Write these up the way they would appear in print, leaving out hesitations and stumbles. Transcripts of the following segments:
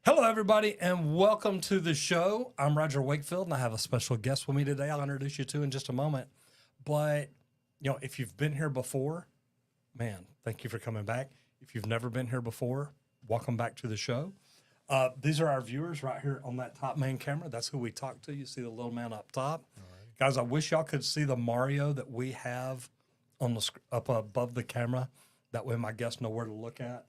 Hello, everybody, and welcome to the show. I'm Roger Wakefield, and I have a special guest with me today. I'll introduce you to in just a moment. But, if you've been here before, man, thank you for coming back. If you've never been here before, welcome back to the show. These are our viewers right here on that top main camera. That's who we talk to. You see the little man up top. Guys, I wish y'all could see the Mario that we have on the up above the camera. That way my guests know where to look at.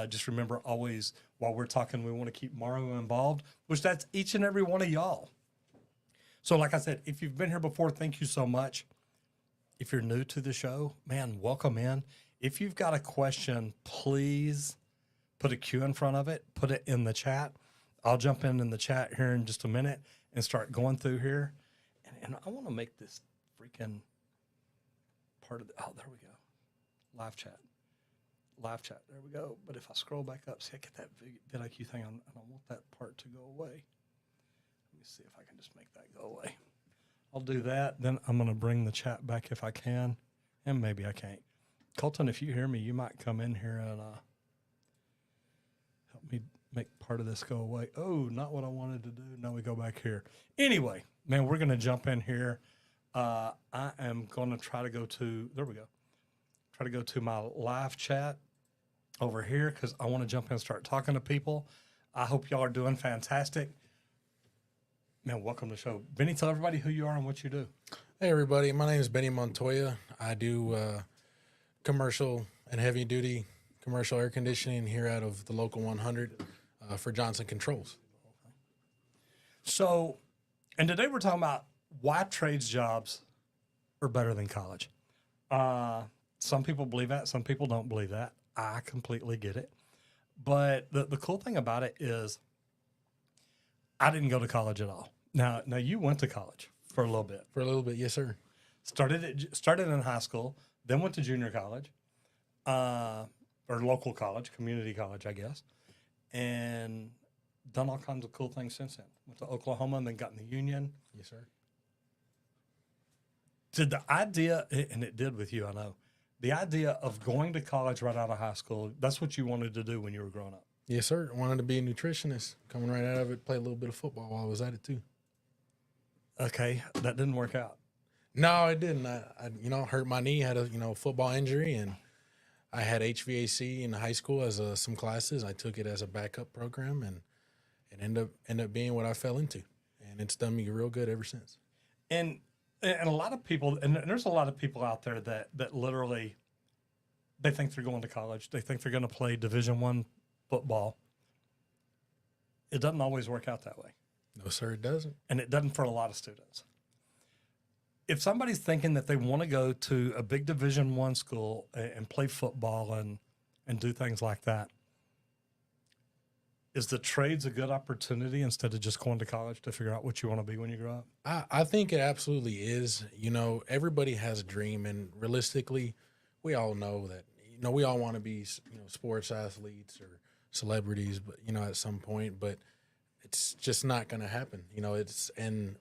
Just remember always, while we're talking, we want to keep Mario involved, which that's each and every one of y'all. So like I said, if you've been here before, thank you so much. If you're new to the show, man, welcome in. If you've got a question, please put a Q in front of it. Put it in the chat. I'll jump in the chat here in just a minute and start going through here. And I want to make this freaking part of the, oh, there we go. Live chat. There we go. But if I scroll back up, see, I get that VidIQ thing on, and I want that part to go away. Let me see if I can just make that go away. I'll do that. Then I'm going to bring the chat back if I can, and maybe I can't. Colton, if you hear me, you might come in here and help me make part of this go away. Oh, not what I wanted to do. No, we go back here. Anyway, man, we're going to jump in here. I am going to try to go to, there we go. Try to go to my live chat over here because I want to jump in and start talking to people. I hope y'all are doing fantastic. Man, welcome to the show. Benny, tell everybody who you are and what you do. Hey, everybody. My name is Benny Montoya. I do commercial and heavy-duty commercial air conditioning here out of the local 100 for Johnson Controls. So, and today we're talking about why trades jobs are better than college. Some people believe that. Some people don't believe that. I completely get it. But the cool thing about it is I didn't go to college at all. Now you went to college for a little bit. For a little bit, yes, sir. Started in high school, then went to junior college, or local college, community college, I guess, and done all kinds of cool things since then. Went to Oklahoma and then got in the union. Yes, sir. Did the idea, and it did with you, I know, the idea of going to college right out of high school, that's what you wanted to do when you were growing up? Yes, sir. I wanted to be a nutritionist. Coming right out of it, play a little bit of football while I was at it, too. Okay, that didn't work out. No, it didn't. I hurt my knee, had a, football injury, and I had HVAC in high school as some classes. I took it as a backup program, and it ended up being what I fell into. And it's done me real good ever since. And a lot of people, and there's a lot of people out there that literally, they think they're going to college. They think they're going to play Division I football. It doesn't always work out that way. No, sir, it doesn't. And it doesn't for a lot of students. If somebody's thinking that they want to go to a big Division I school and play football and do things like that, is the trades a good opportunity instead of just going to college to figure out what you want to be when you grow up? I think it absolutely is. Everybody has a dream, and realistically, we all know that, we all want to be, sports athletes or celebrities, but, at some point, but it's just not going to happen. And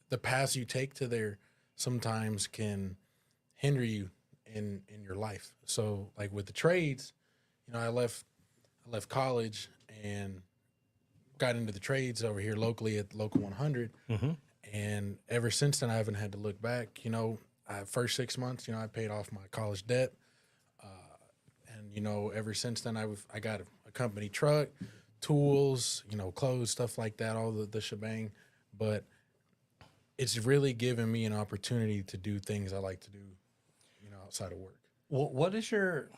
the paths you take to there sometimes can hinder you in your life. So like with the trades, I left college and got into the trades over here locally at the local 100. Mm-hmm. And ever since then, I haven't had to look back. First 6 months, I paid off my college debt. And, ever since then, I got a company truck, tools, clothes, stuff like that, all the shebang. But it's really given me an opportunity to do things I like to do, outside of work. Well, what's your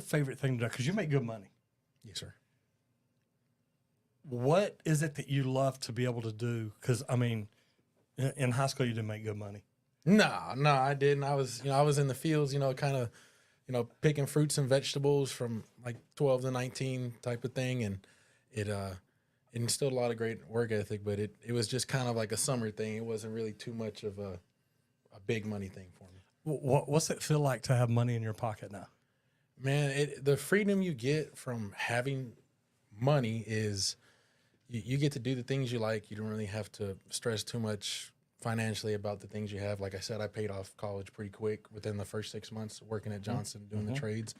favorite thing to do? Because you make good money. Yes, sir. What is it that you love to be able to do? Because, in high school, you didn't make good money. No, I didn't. I was in the fields, kind of, picking fruits and vegetables from like 12 to 19 type of thing. And it instilled a lot of great work ethic, but it was just kind of like a summer thing. It wasn't really too much of a big money thing for me. What's it feel like to have money in your pocket now? Man, the freedom you get from having money is you get to do the things you like. You don't really have to stress too much financially about the things you have. Like I said, I paid off college pretty quick within the first 6 months working at Johnson, doing the trades.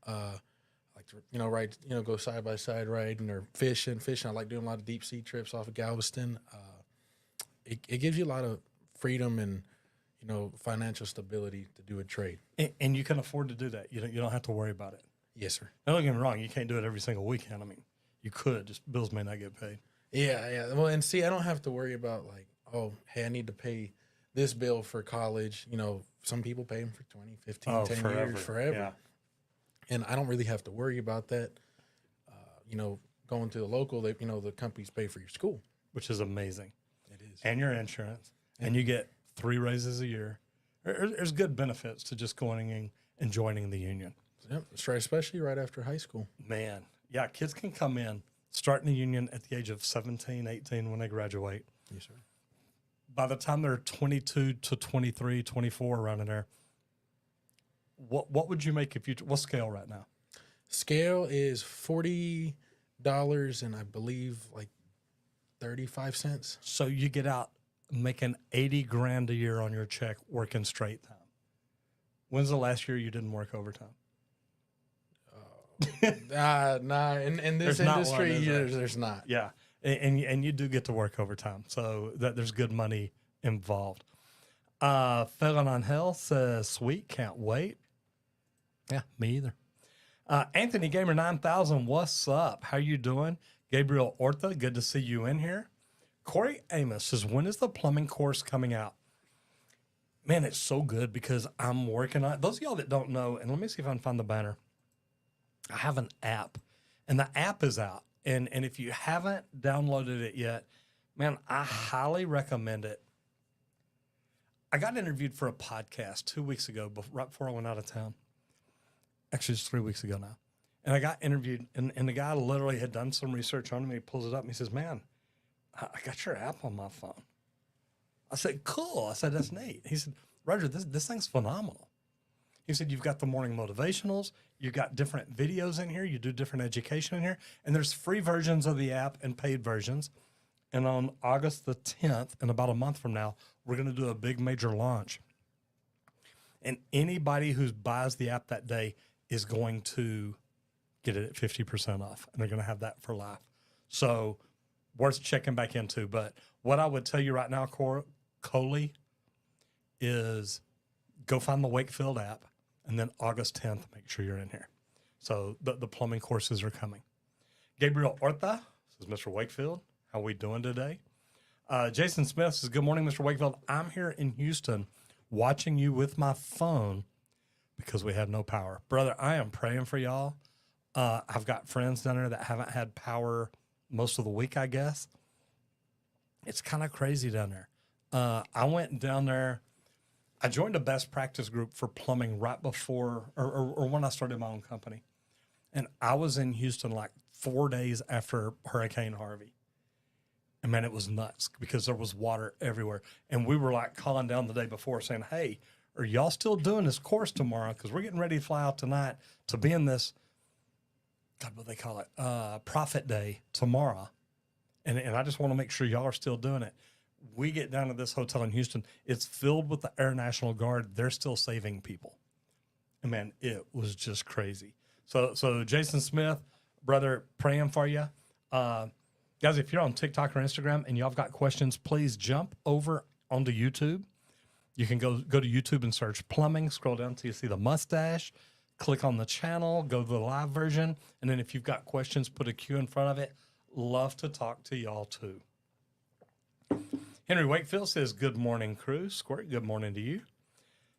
Like like to, ride, go side by side riding or fishing. I like doing a lot of deep sea trips off of Galveston. It gives you a lot of freedom and, financial stability to do a trade. And you can afford to do that. You don't have to worry about it. Yes, sir. Now, don't get me wrong. You can't do it every single weekend. I mean, you could, just bills may not get paid. Yeah. Well, and see, I don't have to worry about like, oh, hey, I need to pay this bill for college. Some people pay them for 20, 15, 10 years, forever. Yeah. And I don't really have to worry about that. Going to the local, the companies pay for your school. Which is amazing. It is. And your insurance. And you get 3 raises a year. There's good benefits to just going and joining the union. Yep, especially right after high school. Man, yeah, kids can come in, start in the union at the age of 17, 18 when they graduate. Yes, sir. By the time they're 22 to 23, 24, around in there, what would you make if you, what scale right now? Scale is $40 and I believe like 35 cents. So you get out making 80 grand a year on your check working straight time. When's the last year you didn't work overtime? Nah. In this industry, there's not. Yeah, and you do get to work overtime, so that there's good money involved. Felon on Hell says, "Sweet, can't wait." Yeah, me either. Anthony Gamer 9000, what's up? How you doing? Gabriel Orta, good to see you in here. Corey Amos says, when is the plumbing course coming out? Man, it's so good because I'm working on it. Those of y'all that don't know, and let me see if I can find the banner. I have an app, and the app is out. And if you haven't downloaded it yet, man, I highly recommend it. I got interviewed for a podcast 2 weeks ago, right before I went out of town. Actually, it's 3 weeks ago now. And I got interviewed, and the guy literally had done some research on me. He pulls it up, and he says, man, I got your app on my phone. I said, cool. I said, that's neat. He said, Roger, this thing's phenomenal. He said, you've got the morning motivationals. You've got different videos in here. You do different education in here. And there's free versions of the app and paid versions. And on August the 10th, in about a month from now, we're going to do a big major launch. And anybody who buys the app that day is going to get it at 50% off. And they're going to have that for life. So worth checking back into. But what I would tell you right now, Coley, is go find the Wakefield app. And then August 10th, make sure you're in here. So the plumbing courses are coming. Gabriel Orta says, Mr. Wakefield, how we doing today? Jason Smith says, good morning, Mr. Wakefield. I'm here in Houston watching you with my phone because we have no power. Brother, I am praying for y'all. I've got friends down there that haven't had power most of the week, I guess. It's kind of crazy down there. I went down there. I joined a best practice group for plumbing right before or when I started my own company. And I was in Houston like 4 days after Hurricane Harvey. And man, it was nuts because there was water everywhere. And we were like calling down the day before saying, hey, are y'all still doing this course tomorrow? Because we're getting ready to fly out tonight to be in this, God, what do they call it? Prophet Day tomorrow. And I just want to make sure y'all are still doing it. We get down to this hotel in Houston. It's filled with the Air National Guard. They're still saving people. And man, it was just crazy. So Jason Smith, brother, praying for you. Guys, if you're on TikTok or Instagram and y'all have got questions, please jump over onto YouTube. You can go to YouTube and search plumbing, scroll down till you see the mustache, click on the channel, go to the live version. And then if you've got questions, put a Q in front of it. Love to talk to y'all too. Henry Wakefield says, good morning, crew. Squirt, good morning to you.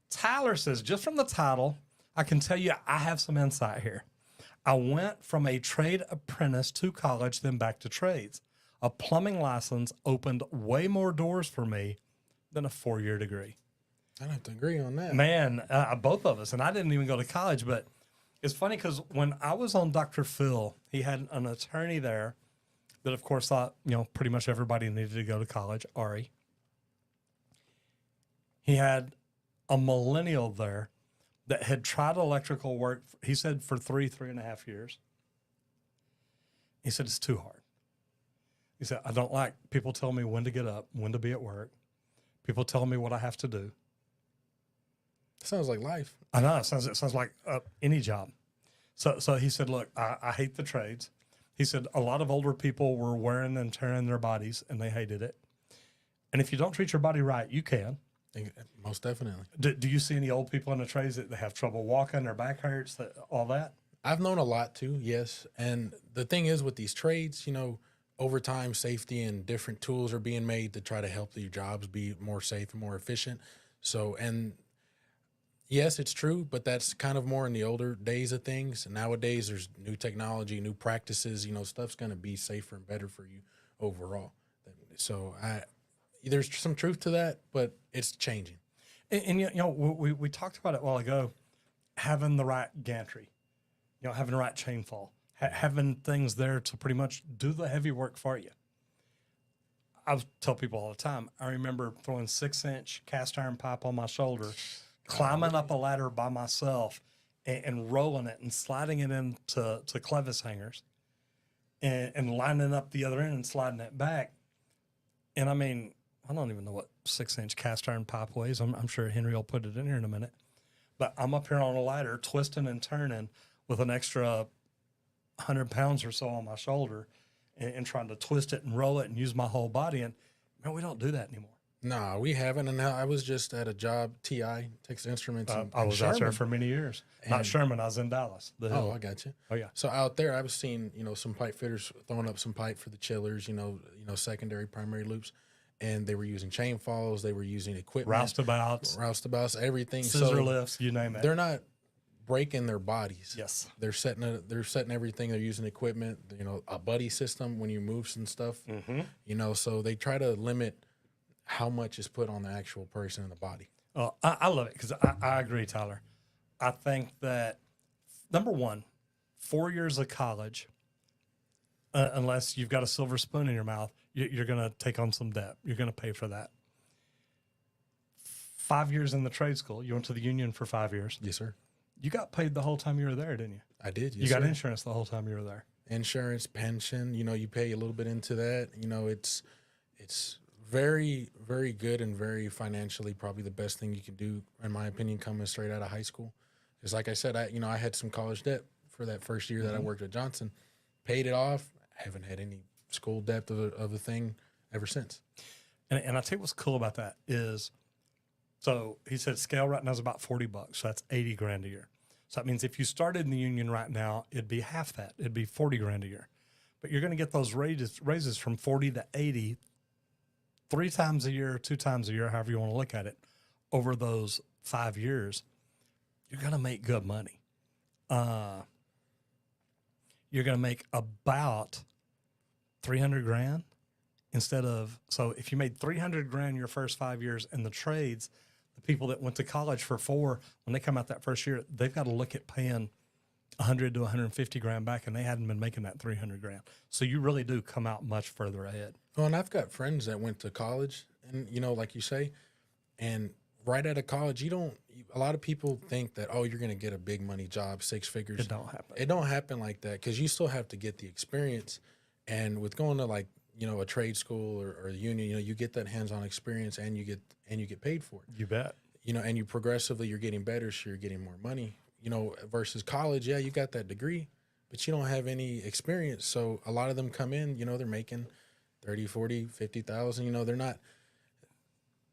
Tyler says, just from the title, I can tell you I have some insight here. I went from a trade apprentice to college, then back to trades. A plumbing license opened way more doors for me than a 4-year degree. I have to agree on that. Man, both of us. And I didn't even go to college, but it's funny because when I was on Dr. Phil, he had an attorney there that, of course, thought, pretty much everybody needed to go to college, Ari. He had a millennial there that had tried electrical work, he said, for 3.5 years. He said, it's too hard. He said, I don't like people telling me when to get up, when to be at work. People telling me what I have to do. Sounds like life. I know. It sounds like any job. So he said, look, I hate the trades. He said a lot of older people were wearing and tearing their bodies, and they hated it. And if you don't treat your body right, you can. Most definitely. Do you see any old people in the trades that they have trouble walking, their back hurts, all that? I've known a lot too, yes. And the thing is with these trades, over time, safety and different tools are being made to try to help your jobs be more safe and more efficient. So, and yes, it's true, but that's kind of more in the older days of things. Nowadays, there's new technology, new practices, stuff's going to be safer and better for you overall. So there's some truth to that, but it's changing. And we talked about it a while ago, having the right gantry, having the right chain fall, having things there to pretty much do the heavy work for you. I tell people all the time, I remember throwing 6-inch cast iron pipe on my shoulder, climbing up a ladder by myself and rolling it and sliding it into clevis hangers and lining up the other end and sliding it back. And I mean, I don't even know what 6-inch cast iron pipe weighs. I'm sure Henry will put it in here in a minute. But I'm up here on a ladder, twisting and turning with an extra 100 pounds or so on my shoulder and trying to twist it and roll it and use my whole body. And, man, we don't do that anymore. No, we haven't. And I was just at a job, TI, Texas Instruments. I was out there for many years. Not Sherman, I was in Dallas. I got you. Oh, yeah. So out there, I was seeing, some pipe fitters throwing up some pipe for the chillers, secondary, primary loops. And they were using chain falls. They were using equipment. Roustabouts, everything. Scissor lifts, you name it. They're not breaking their bodies. Yes. They're setting everything. They're using equipment, a buddy system when you move some stuff, so they try to limit how much is put on the actual person in the body. I love it because I agree, Tyler. I think that, number one, 4 years of college, unless you've got a silver spoon in your mouth, you're going to take on some debt. You're going to pay for that. 5 years in the trade school. You went to the union for 5 years. Yes, sir. You got paid the whole time you were there, didn't you? I did. Yes, you got sir. insurance the whole time you were there. Insurance, pension. You pay a little bit into that. It's very, very good and very financially probably the best thing you can do, in my opinion, coming straight out of high school. Because, like I said, I had some college debt for that first year that I worked at Johnson. Paid it off. I haven't had any school debt of a thing ever since. And I tell you what's cool about that is, so he said scale right now is about $40. So that's $80,000 a year. So that means if you started in the union right now, it'd be half that. It'd be $40,000 a year. But you're going to get those raises from 40 to 80 3 times a year, 2 times a year, however you want to look at it, over those 5 years. You're going to make good money. You're going to make about $300,000 instead of, so if you made $300,000 your first 5 years in the trades, the people that went to college for 4, when they come out that first year, they've got to look at paying $100,000 to $150,000 back, and they hadn't been making that $300,000. So you really do come out much further ahead. Well, and I've got friends that went to college, and like you say, and right out of college, a lot of people think that, you're going to get a big money job, 6 figures. It don't happen. It don't happen like that, because you still have to get the experience. And with going to a trade school or a union, you get that hands-on experience, and you get paid for it. You bet. And you progressively, you're getting better, so you're getting more money. Versus college, yeah, you got that degree, but you don't have any experience. So a lot of them come in, they're making 30, 40, 50,000. They're not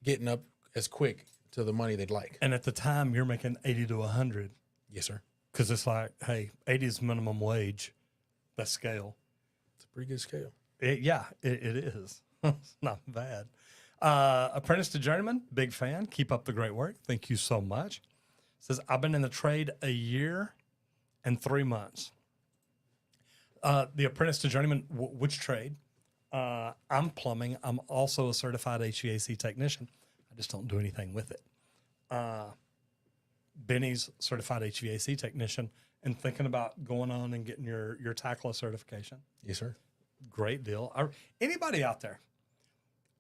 getting up as quick to the money they'd like. And at the time, you're making 80 to 100. Yes, sir. Because it's like, hey, 80 is minimum wage. That scale. It's a pretty good scale. It is. It's not bad. Apprentice to Journeyman, big fan. Keep up the great work. Thank you so much. Says, I've been in the trade a year and 3 months. The Apprentice to Journeyman, which trade? I'm plumbing. I'm also a certified HVAC technician. I just don't do anything with it. Benny's certified HVAC technician, and thinking about going on and getting your TACLA certification. Yes, sir. Great deal. Anybody out there?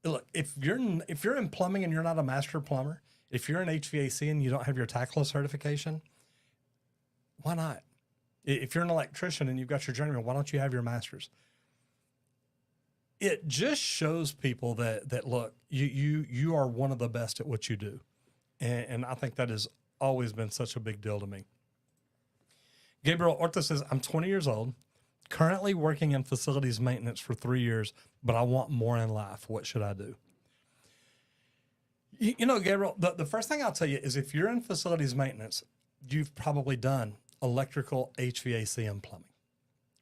Look, if you're in plumbing and you're not a master plumber, if you're in HVAC and you don't have your TACLA certification, why not? If you're an electrician and you've got your journeyman, why don't you have your master's? It just shows people that look, you are one of the best at what you do. And I think that has always been such a big deal to me. Gabriel Orta says, I'm 20 years old, currently working in facilities maintenance for 3 years, but I want more in life. What should I do? You know, Gabriel, the first thing I'll tell you is if you're in facilities maintenance, you've probably done electrical, HVAC, and plumbing.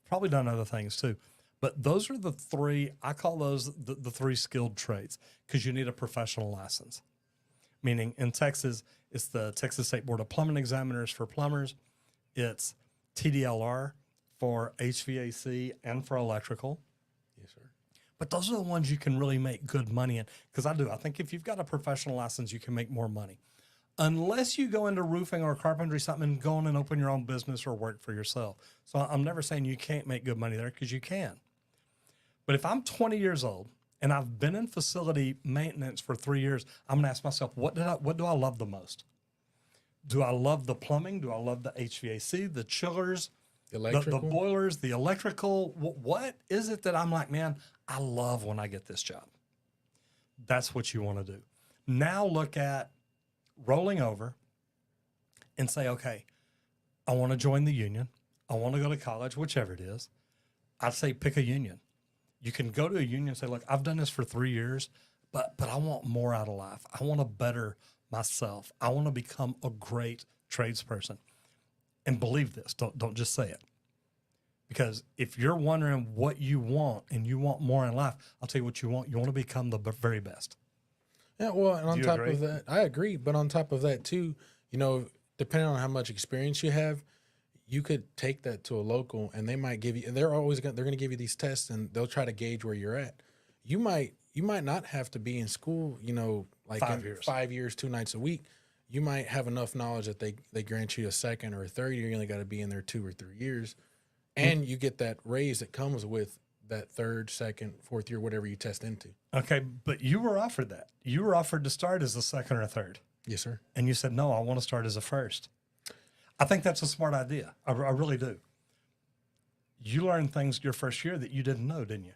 Probably done other things too. But those are the three, I call those the three skilled trades because you need a professional license. Meaning in Texas, it's the Texas State Board of Plumbing Examiners for plumbers. It's TDLR for HVAC and for electrical. Yes, sir. But those are the ones you can really make good money in. Because I think if you've got a professional license, you can make more money. Unless you go into roofing or carpentry, something, and go on and open your own business or work for yourself. So I'm never saying you can't make good money there because you can. But if I'm 20 years old and I've been in facility maintenance for 3 years, I'm going to ask myself, what do I love the most? Do I love the plumbing? Do I love the HVAC, the chillers, the boilers, the electrical? What is it that I'm like, man, I love when I get this job? That's what you want to do. Now look at rolling over and say, okay, I want to join the union. I want to go to college, whichever it is. I'd say pick a union. You can go to a union and say, look, I've done this for 3 years, but I want more out of life. I want to better myself. I want to become a great tradesperson. And believe this, don't just say it. Because if you're wondering what you want and you want more in life, I'll tell you what you want. You want to become the very best. Yeah, well, and on top of that, I agree. But on top of that, too, you know, depending on how much experience you have, you could take that to a local and they might give you, they're going to give you these tests and they'll try to gauge where you're at. You might not have to be in school, you know, like 5 years, 2 nights a week. You might have enough knowledge that they grant you a second or a third. You only got to be in there 2 or 3 years. And you get that raise that comes with that third, second, fourth year, whatever you test into. Okay, but you were offered that. You were offered to start as a second or a third. Yes, sir. And you said, no, I want to start as a first. I think that's a smart idea. I really do. You learned things your first year that you didn't know, didn't you?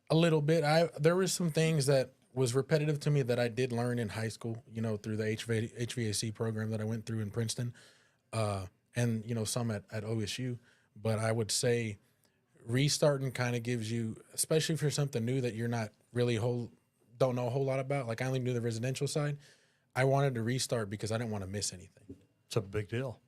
A little bit. There was some things that was repetitive to me that I did learn in high school, you know, through the HVAC program that I went through in Princeton, and, you know, some at OSU. But I would say restarting kind of gives you, especially for something new that you're not really don't know a whole lot about. Like I only knew the residential side. I wanted to restart because I didn't want to miss anything. It's a big deal.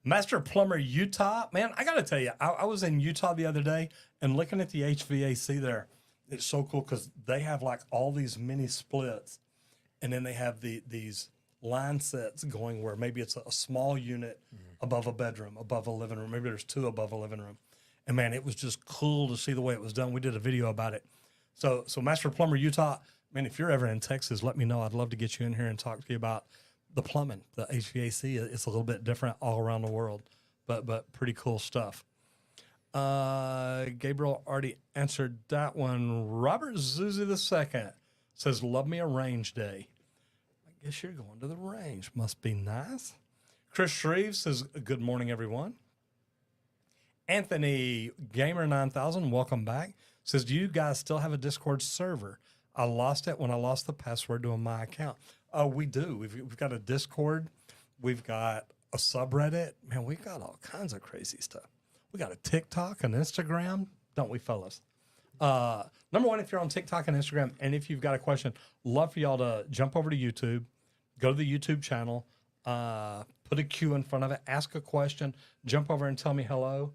Master Plumber Utah, man, I got to tell you, I was in Utah the other day and looking at the HVAC there. It's so cool because they have like all these mini splits, and then they have these line sets going where maybe it's a small unit above a bedroom, above a living room. Maybe there's 2 above a living room. And man, it was just cool to see the way it was done. We did a video about it. So Master Plumber Utah, man, if you're ever in Texas, let me know. I'd love to get you in here and talk to you about the plumbing, the HVAC. It's a little bit different all around the world, but pretty cool stuff. Gabriel already answered that one. Robert Zuzi II says, love me a range day. I guess you're going to the range. Must be nice. Chris Shreve says, good morning, everyone. Anthony Gamer 9000, welcome back. Says, do you guys still have a Discord server? I lost it when I lost the password to my account. We do. We've got a Discord. We've got a subreddit. Man, we've got all kinds of crazy stuff. We got a TikTok, an Instagram, don't we, fellas? Number one, if you're on TikTok and Instagram, and if you've got a question, love for y'all to jump over to YouTube, go to the YouTube channel, put a Q in front of it, ask a question, jump over and tell me hello.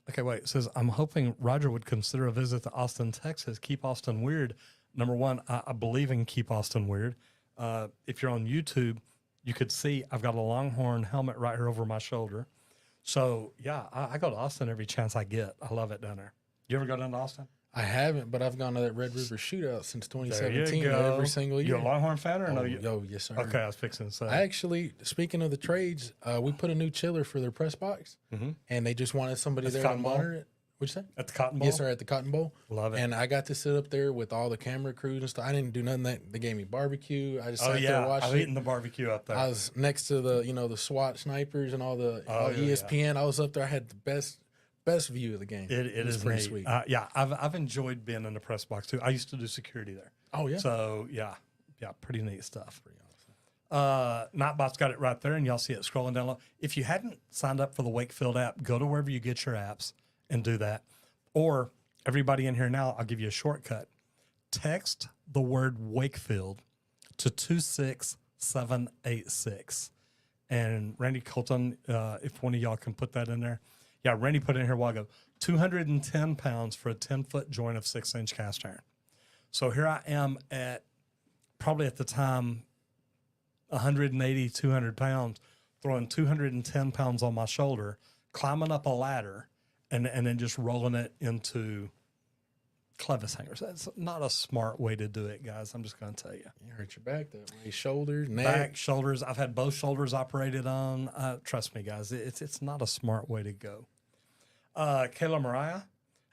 Okay, wait. It says, I'm hoping Roger would consider a visit to Austin, Texas. Keep Austin weird. Number one, I believe in Keep Austin Weird. If you're on YouTube, you could see I've got a Longhorn helmet right here over my shoulder. So, yeah, I go to Austin every chance I get. I love it down there. You ever go down to Austin? I haven't, but I've gone to that Red River Shootout since 2017 there you go. Every single year. You a Longhorn fan or no? Yes, sir. Okay, I was fixing to say. I actually, speaking of the trades, we put a new chiller for their press box, and they just wanted somebody there to monitor it. What'd you say? At the Cotton Bowl? Yes, sir, at the Cotton Bowl. Love it. And I got to sit up there with all the camera crews and stuff. I didn't do nothing. They gave me barbecue. I just sat there and watched I've eaten the barbecue up there. I was next to the, the SWAT snipers and all the ESPN. I was up there. I had the best view of the game. It is pretty neat. sweet. Yeah, I've enjoyed being in the press box too. I used to do security there. Oh yeah. So yeah, pretty neat stuff. Pretty awesome. Nightbot's got it right there, and y'all see it scrolling down low. If you hadn't signed up for the Wakefield app, go to wherever you get your apps and do that. Or everybody in here now, I'll give you a shortcut. Text the word Wakefield to 26786. And Randy Colton, if one of y'all can put that in there. Yeah, Randy put it in here a while ago. 210 pounds for a 10-foot joint of 6-inch cast iron. So here I am at probably at the time 180, 200 pounds, throwing 210 pounds on my shoulder, climbing up a ladder, and then just rolling it into clevis hangers. That's not a smart way to do it, guys. I'm just going to tell you. You hurt your back that way. Shoulders, neck. Back, shoulders. I've had both shoulders operated on. Trust me, guys. It's not a smart way to go. Kayla Mariah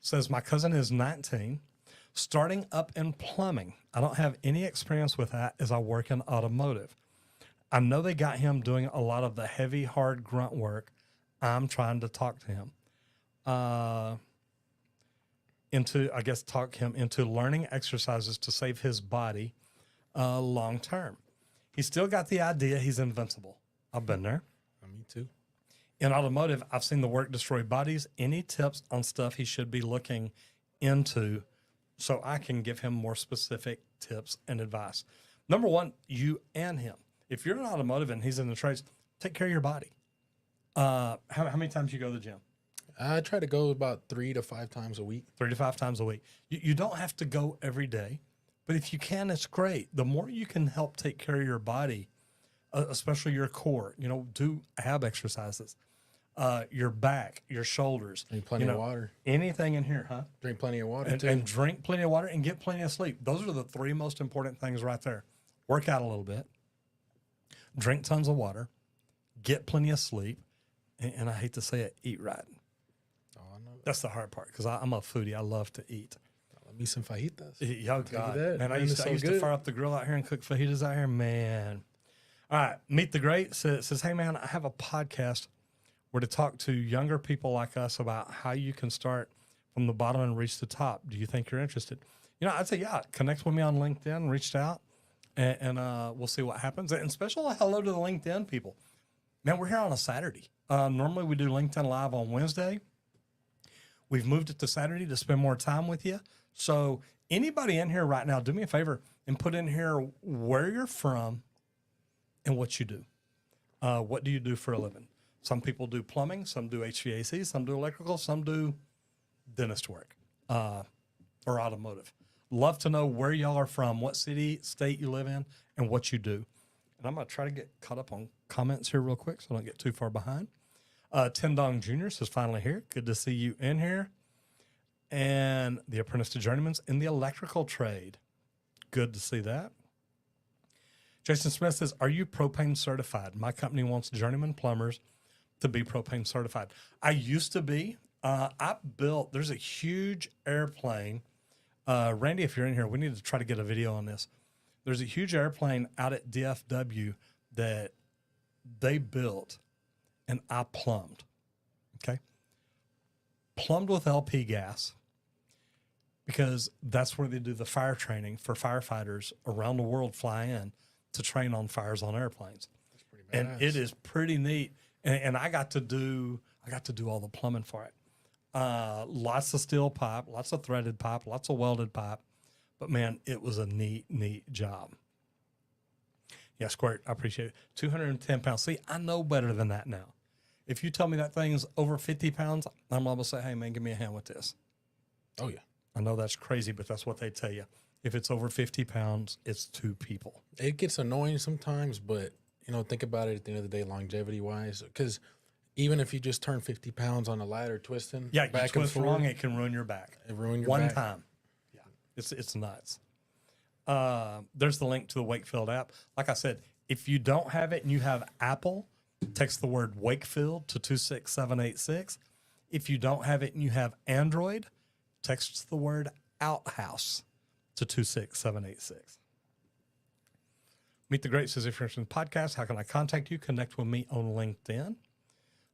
says, my cousin is 19, starting up in plumbing. I don't have any experience with that as I work in automotive. I know they got him doing a lot of the heavy, hard grunt work. I'm trying to talk to him talk him into learning exercises to save his body long term. He's still got the idea he's invincible. I've been there. Me too. In automotive, I've seen the work destroy bodies. Any tips on stuff he should be looking into so I can give him more specific tips and advice? Number one, you and him. If you're in automotive and he's in the trades, take care of your body. How many times you go to the gym? I try to go about 3 to 5 times a week. 3 to 5 times a week. You don't have to go every day, but if you can, it's great. The more you can help take care of your body, especially your core, do ab exercises, your back, your shoulders. Drink plenty of water. Anything in here, huh? Drink plenty of water, too. And drink plenty of water and get plenty of sleep. Those are the 3 most important things right there. Work out a little bit. Drink tons of water, get plenty of sleep, and I hate to say it, eat right. Oh, I know. That's the hard part because I'm a foodie. I love to eat. Let me some fajitas. Yo, God. That. Man, I used to fire up the grill out here and cook fajitas out here, man. All right, Meet the Great says, hey, man, I have a podcast where to talk to younger people like us about how you can start from the bottom and reach the top. Do you think you're interested? I'd say, yeah, connect with me on LinkedIn, reached out. And we'll see what happens. And special hello to the LinkedIn people. Man, we're here on a Saturday. Normally we do LinkedIn Live on Wednesday. We've moved it to Saturday to spend more time with you. So anybody in here right now, do me a favor and put in here where you're from and what you do. What do you do for a living? Some people do plumbing, some do HVAC, some do electrical, some do dentist work or automotive. Love to know where y'all are from, what city, state you live in, and what you do. And I'm going to try to get caught up on comments here real quick so I don't get too far behind. Tim Dong Jr. is finally here. Good to see you in here. And the Apprentice to Journeyman's in the electrical trade. Good to see that. Jason Smith says, are you propane certified? My company wants journeyman plumbers to be propane certified. I used to be. There's a huge airplane. Randy, if you're in here, we need to try to get a video on this. There's a huge airplane out at DFW that they built and I plumbed. Okay. Plumbed with LP gas because that's where they do the fire training for firefighters around the world fly in to train on fires on airplanes. That's pretty badass. And it is pretty neat. And I got to do all the plumbing for it. Lots of steel pipe, lots of threaded pipe, lots of welded pipe. But, man, it was a neat job. Yeah, Squirt, I appreciate it. 210 pounds. See, I know better than that now. If you tell me that thing's over 50 pounds, I'm going to say, hey, man, give me a hand with this. Oh, yeah. I know that's crazy, but that's what they tell you. If it's over 50 pounds, it's 2 people. It gets annoying sometimes, but, think about it at the end of the day, longevity-wise, because – even if you just turn 50 pounds on a ladder twisting, back and forth, wrong, it can ruin your back. It ruin your one back. time. Yeah, it's nuts. There's the link to the Wakefield app. Like I said, if you don't have it and you have Apple, text the word Wakefield to 26786. If you don't have it and you have Android, text the word Outhouse to 26786. Meet the Great says, if you're interested in the podcast, how can I contact you? Connect with me on LinkedIn.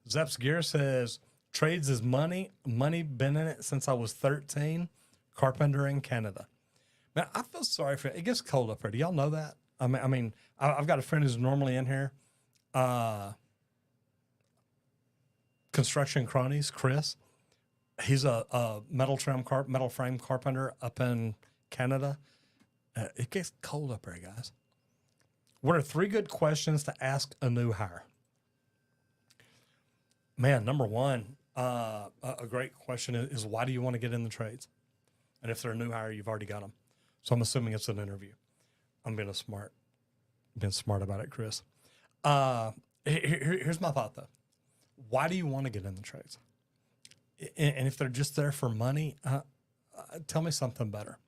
Zeps Gear says, trades is money. Money been in it since I was 13. Carpenter in Canada. Man, I feel sorry for it. It gets cold up here. Do y'all know that? I mean, I've got a friend who's normally in here. Construction Cronies, Chris. He's a metal frame carpenter up in Canada. It gets cold up there, guys. What are 3 good questions to ask a new hire? Man, number one, a great question is why do you want to get in the trades? And if they're a new hire, you've already got them. So I'm assuming it's an interview. I'm being smart about it, Chris. Here's my thought, though. Why do you want to get in the trades? And if they're just there for money, tell me something better.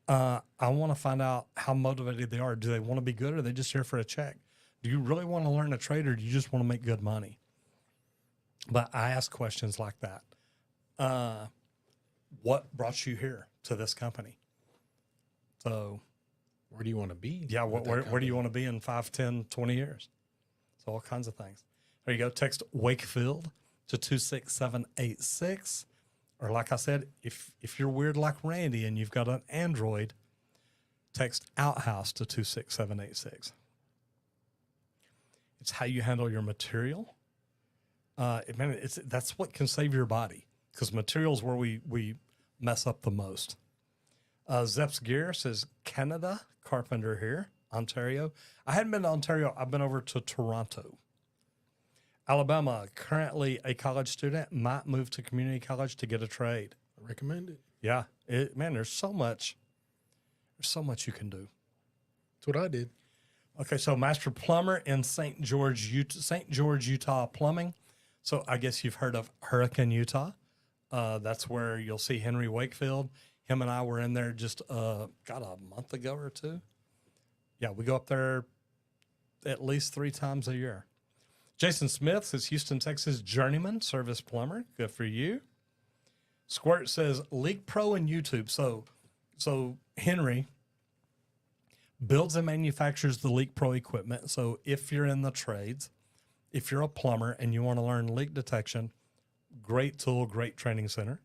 I want to find out how motivated they are. Do they want to be good, or are they just here for a check? Do you really want to learn a trade, or do you just want to make good money? But I ask questions like that. What brought you here to this company? So Where do you want to be? yeah, where do you want to be in 5, 10, 20 years? So all kinds of things. There you go. Text Wakefield to 26786. Or like I said, if you're weird like Randy and you've got an Android, text Outhouse to 26786. It's how you handle your material. That's what can save your body, because material's where we mess up the most. Zeps Gear says Canada carpenter here, Ontario. I hadn't been to Ontario. I've been over to Toronto. Alabama, currently a college student, might move to community college to get a trade. I recommend it. Yeah, there's so much you can do. That's what I did. Okay, so master plumber in St. George, Utah plumbing. So I guess you've heard of Hurricane, Utah. That's where you'll see Henry Wakefield. Him and I were in there just a month ago or 2. Yeah, we go up there at least 3 times a year. Jason Smith says Houston, Texas, journeyman service plumber. Good for you. Squirt says Leak Pro and YouTube. So Henry builds and manufactures the Leak Pro equipment. So if you're in the trades, if you're a plumber and you want to learn leak detection, great tool, great training center.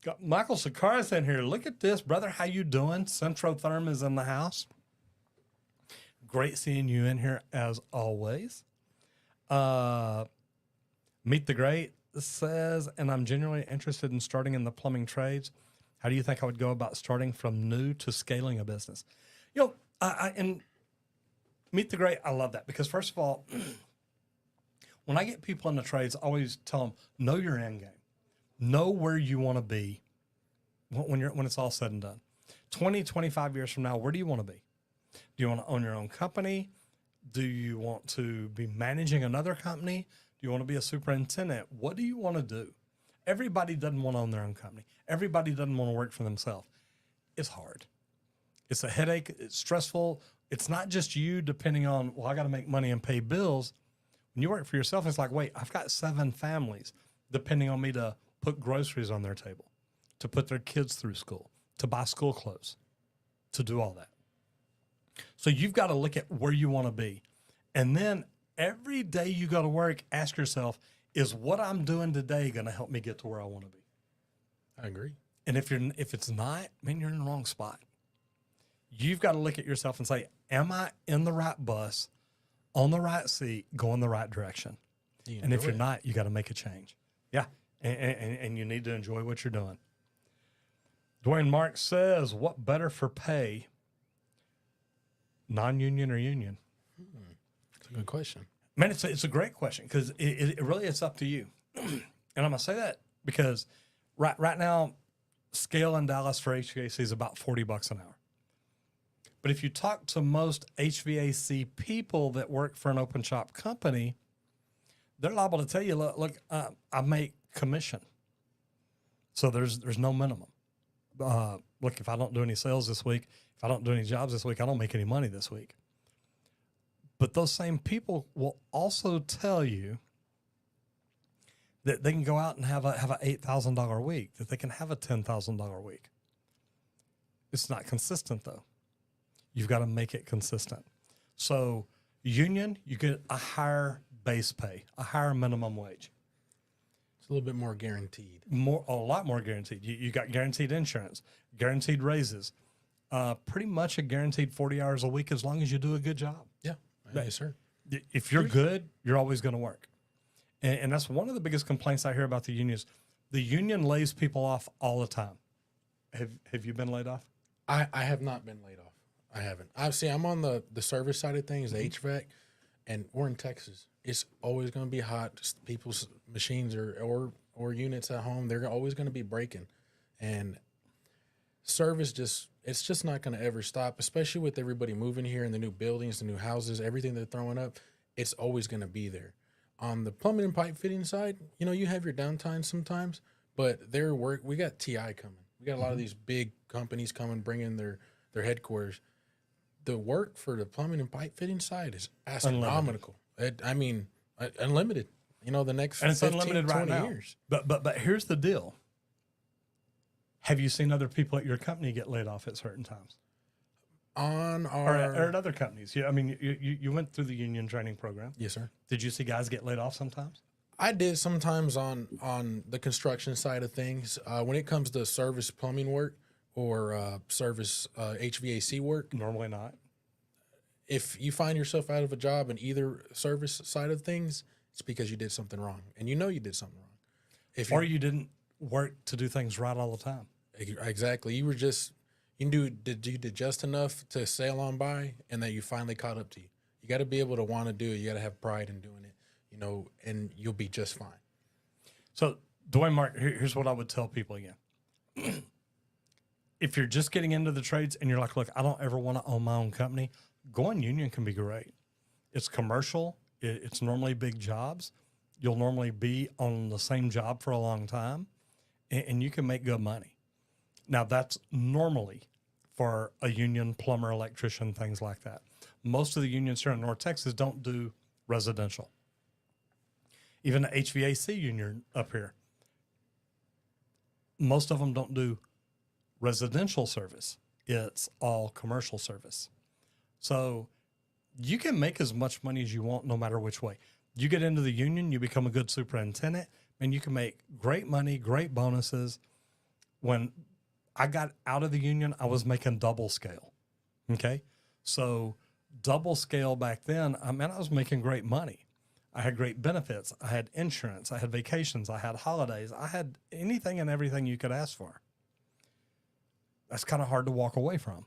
Got Michael Sakaris in here. Look at this, brother. How you doing? Centrotherm is in the house. Great seeing you in here as always. Meet the Great says, and I'm genuinely interested in starting in the plumbing trades. How do you think I would go about starting from new to scaling a business? And Meet the Great, I love that, because first of all, when I get people in the trades, I always tell them, know your end game. Know where you want to be when it's all said and done. 20, 25 years from now, where do you want to be? Do you want to own your own company? Do you want to be managing another company? Do you want to be a superintendent? What do you want to do? Everybody doesn't want to own their own company. Everybody doesn't want to work for themselves. It's hard. It's a headache. It's stressful. It's not just you depending on, I got to make money and pay bills. When you work for yourself, it's like, wait, I've got 7 families depending on me to put groceries on their table, to put their kids through school, to buy school clothes, to do all that. So you've got to look at where you want to be. And then every day you go to work, ask yourself, is what I'm doing today going to help me get to where I want to be? I agree. And if it's not, man, you're in the wrong spot. You've got to look at yourself and say, am I in the right bus, on the right seat, going the right direction? And if you're not, you got to make a change. Yeah. And you need to enjoy what you're doing. Dwayne Mark says, what better for pay, non-union or union? That's a good question. Man, it's a great question, because it really is up to you. And I'm going to say that because right now, scale in Dallas for HVAC is about $40 an hour. But if you talk to most HVAC people that work for an open shop company, they're liable to tell you, look, I make commission. So there's no minimum. Look, if I don't do any sales this week, if I don't do any jobs this week, I don't make any money this week. But those same people will also tell you that they can go out and have a $8,000 week, that they can have a $10,000 week. It's not consistent, though. You've got to make it consistent. So union, you get a higher base pay, a higher minimum wage. It's a little bit more guaranteed. A lot more guaranteed. You got guaranteed insurance, guaranteed raises. pretty much a guaranteed 40 hours a week as long as you do a good job. Yeah. Yes, sir. If you're good, you're always going to work. And that's one of the biggest complaints I hear about the unions. The union lays people off all the time. Have you been laid off? I have not been laid off. I haven't. I'm on the service side of things, the HVAC, and we're in Texas. It's always going to be hot. Just people's machines or units at home, they're always going to be breaking. And service it's just not going to ever stop, especially with everybody moving here in the new buildings, the new houses, everything they're throwing up. It's always going to be there. On the plumbing and pipe fitting side, you have your downtime sometimes, but we got TI coming. We got a lot of these big companies coming, bringing their headquarters. The work for the plumbing and pipe fitting side is astronomical. Unlimited. The next and it's 15, unlimited 20 right now. years. But here's the deal. Have you seen other people at your company get laid off at certain times? Or at other companies? You went through the union training program. Yes, sir. Did you see guys get laid off sometimes? I did sometimes on the construction side of things. When it comes to service plumbing work or service HVAC work, Normally not. if you find yourself out of a job in either service side of things, it's because you did something wrong, and you did something wrong. Or you didn't work to do things right all the time. Exactly, you did just enough to sail on by, and that you finally caught up to you. You got to be able to want to do it. You got to have pride in doing it, and you'll be just fine. So, Dwayne Mark, here's what I would tell people again. If you're just getting into the trades and you're like, look, I don't ever want to own my own company, going union can be great. It's commercial. It's normally big jobs. You'll normally be on the same job for a long time, and you can make good money. Now, that's normally for a union plumber, electrician, things like that. Most of the unions here in North Texas don't do residential. Even the HVAC union up here, most of them don't do residential service. It's all commercial service. So you can make as much money as you want no matter which way. You get into the union, you become a good superintendent, and you can make great money, great bonuses. When I got out of the union, I was making double scale. Okay. So double scale back then, I was making great money. I had great benefits. I had insurance. I had vacations. I had holidays. I had anything and everything you could ask for. That's kind of hard to walk away from.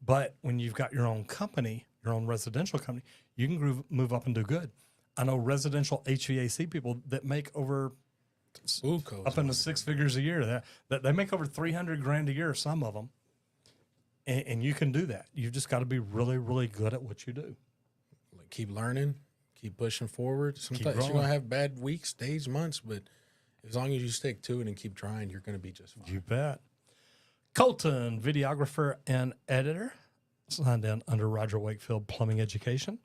But when you've got your own company, your own residential company, you can move up and do good. I know residential HVAC people that make over up into six figures a year. That they make over $300,000 a year, some of them. And you can do that. You've just got to be really, really good at what you do. Keep learning, keep pushing forward. Sometimes you're going to have bad weeks, days, months, but as long as you stick to it and keep trying, you're going to be just fine. You bet. Colton, videographer and editor, signed in under Roger Wakefield Plumbing Education.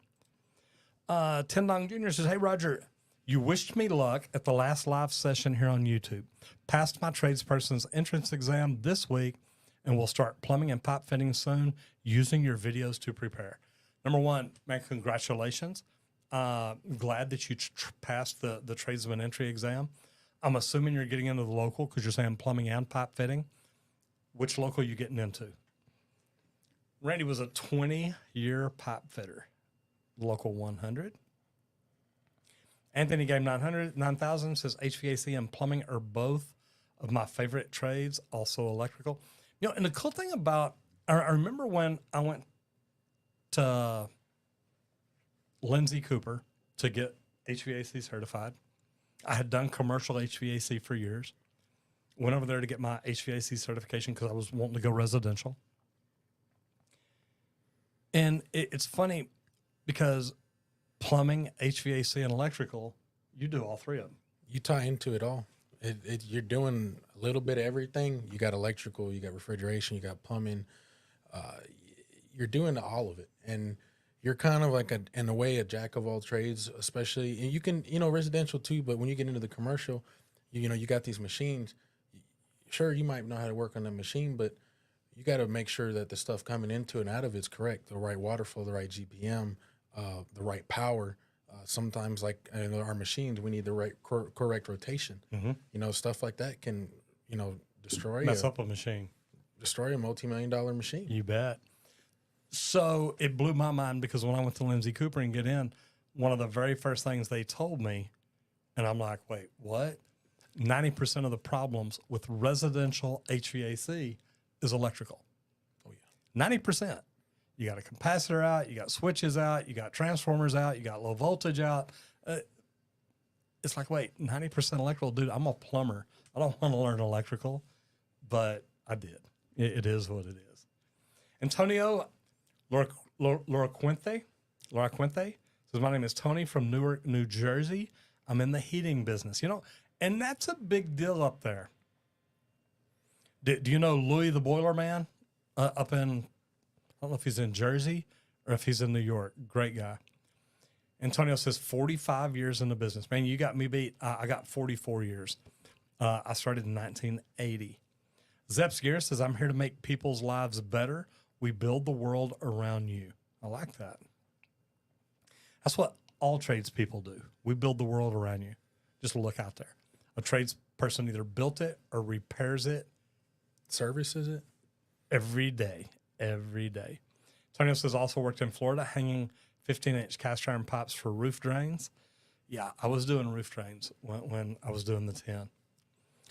Tin Dong Jr. says, hey, Roger, you wished me luck at the last live session here on YouTube. Passed my tradesperson's entrance exam this week and will start plumbing and pipe fitting soon using your videos to prepare. Number one, man, congratulations. Glad that you passed the tradesman entry exam. I'm assuming you're getting into the local because you're saying plumbing and pipe fitting. Which local are you getting into? Randy was a 20-year pipe fitter, local 100. Anthony gave 9,000, says HVAC and plumbing are both of my favorite trades, also electrical. And the cool thing about, I remember when I went to Lindsay Cooper to get HVAC certified. I had done commercial HVAC for years. Went over there to get my HVAC certification because I was wanting to go residential. And it's funny because plumbing, HVAC, and electrical, you do all three of them. You tie into it all. You're doing a little bit of everything. You got electrical, you got refrigeration, you got plumbing. You're doing all of it. And you're kind of like, in a way, a jack of all trades, especially. And you can, residential too, but when you get into the commercial, you got these machines. Sure, you might know how to work on the machine, but you got to make sure that the stuff coming into and out of it's correct. The right water flow, the right GPM, the right power. Sometimes, like in our machines, we need the right correct rotation. Mm-hmm. Stuff like that can, destroy mess up a machine. destroy a multi-million-dollar machine. You bet. So it blew my mind because when I went to Lindsay Cooper and get in, one of the very first things they told me, and I'm like, wait, what? 90% of the problems with residential HVAC is electrical. Oh, yeah. 90%. You got a capacitor out, you got switches out, you got transformers out, you got low voltage out. It's like, wait, 90% electrical? Dude, I'm a plumber. I don't want to learn electrical, but I did. It is what it is. Antonio Laura Quinte says, my name is Tony from Newark, New Jersey. I'm in the heating business, and that's a big deal up there. Do you know Louis the Boiler Man up in, I don't know if he's in Jersey or if he's in New York. Great guy. Antonio says 45 years in the business. Man, you got me beat. I got 44 years. I started in 1980. Zeps Gear says, I'm here to make people's lives better. We build the world around you. I like that. That's what all tradespeople do. We build the world around you. Just look out there. A tradesperson either built it or repairs it. Services it? Every day. Every day. Antonio says, also worked in Florida, hanging 15-inch cast iron pipes for roof drains. Yeah, I was doing roof drains when I was doing the 10.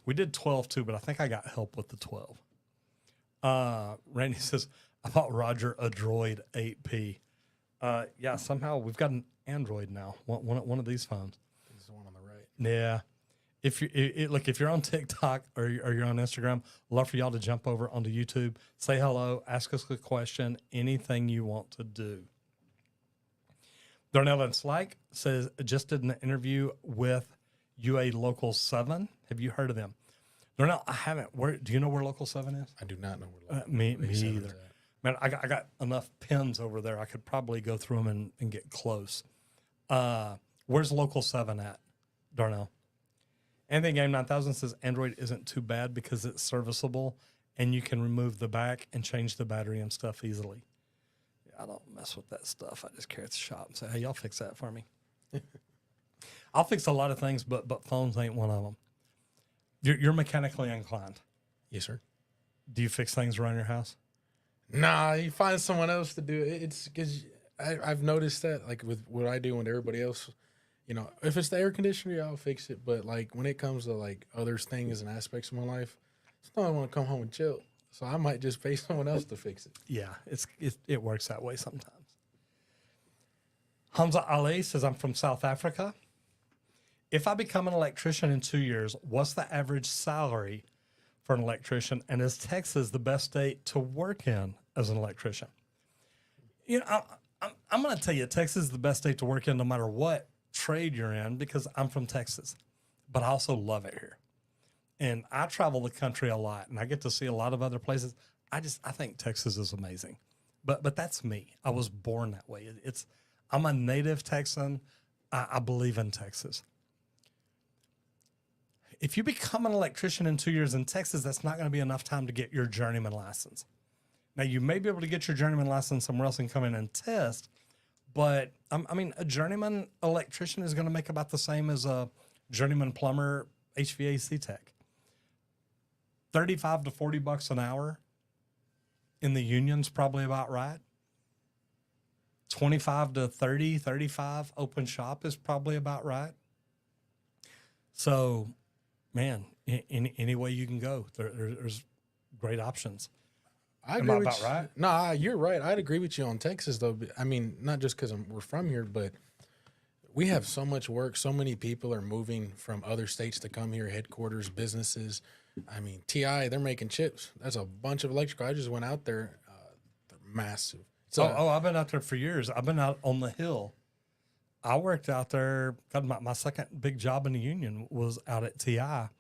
We did 12 too, but I think I got help with the 12. Randy says, I bought Roger a Droid 8P. Yeah, somehow we've got an Android now, one of these phones. This is the one on the right. Yeah. If you're on TikTok or you're on Instagram, I'd love for y'all to jump over onto YouTube, say hello, ask us a question, anything you want to do. Darnell and Slike says, just did an interview with UA Local 7. Have you heard of them? Darnell, I haven't. Do you know where Local 7 is? I do not know where Me either. Man, I got enough pins over there. I could probably go through them and get close. Where's Local 7 at, Darnell? Anthony Game 9000 says Android isn't too bad because it's serviceable and you can remove the back and change the battery and stuff easily. I don't mess with that stuff. I just carry it to the shop and say, hey, y'all fix that for me. I'll fix a lot of things, but phones ain't one of them. You're mechanically inclined. Yes, sir. Do you fix things around your house? Nah, you find someone else to do it. It's because I've noticed that, like with what I do and everybody else, if it's the air conditioner, I'll fix it. But like when it comes to like other things and aspects of my life, I want to come home and chill. So I might just pay someone else to fix it. Yeah, it works that way sometimes. Hamza Ali says, I'm from South Africa. If I become an electrician in 2 years, what's the average salary for an electrician? And is Texas the best state to work in as an electrician? I'm going to tell you, Texas is the best state to work in no matter what trade you're in because I'm from Texas. But I also love it here. And I travel the country a lot, and I get to see a lot of other places. I think Texas is amazing. But that's me. I was born that way. I'm a native Texan. I believe in Texas. If you become an electrician in 2 years in Texas, that's not going to be enough time to get your journeyman license. Now, you may be able to get your journeyman license somewhere else and come in and test, but a journeyman electrician is going to make about the same as a journeyman plumber HVAC tech. 35 to 40 bucks an hour in the union's probably about right. 25 to 30, 35 open shop is probably about right. So, man, any way you can go, there's great options. I agree with you. Right? No, you're right. I'd agree with you on Texas, though. I mean, not just because we're from here, but we have so much work. So many people are moving from other states to come here, headquarters, businesses. I mean, TI, they're making chips. That's a bunch of electrical. I just went out there. They're massive. I've been out there for years. I've been out on the hill. I worked out there. God, my second big job in the union was out at TI,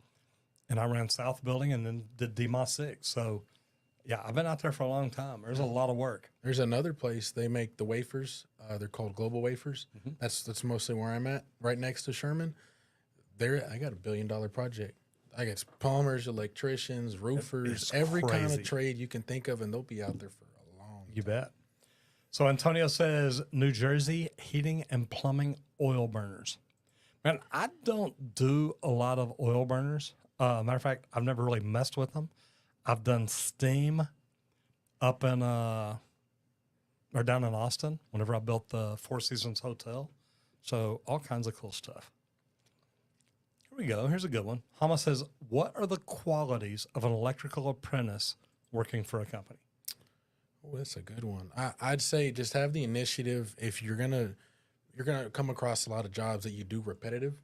and I ran South Building and then did DMA 6. So, yeah, I've been out there for a long time. There's a lot of work. There's another place. They make the wafers. They're called Global Wafers. Mm-hmm. That's mostly where I'm at, right next to Sherman. I got $1 billion project. I got plumbers, electricians, roofers, every kind of trade you can think of, and they'll be out there for a long time. You bet. So Antonio says, New Jersey, heating and plumbing oil burners. Man, I don't do a lot of oil burners. Matter of fact, I've never really messed with them. I've done steam up in or down in Austin whenever I built the Four Seasons Hotel. So all kinds of cool stuff. Here we go. Here's a good one. Hama says, what are the qualities of an electrical apprentice working for a company? Oh, that's a good one. I'd say just have the initiative. If you're gonna come across a lot of jobs that you do repetitive,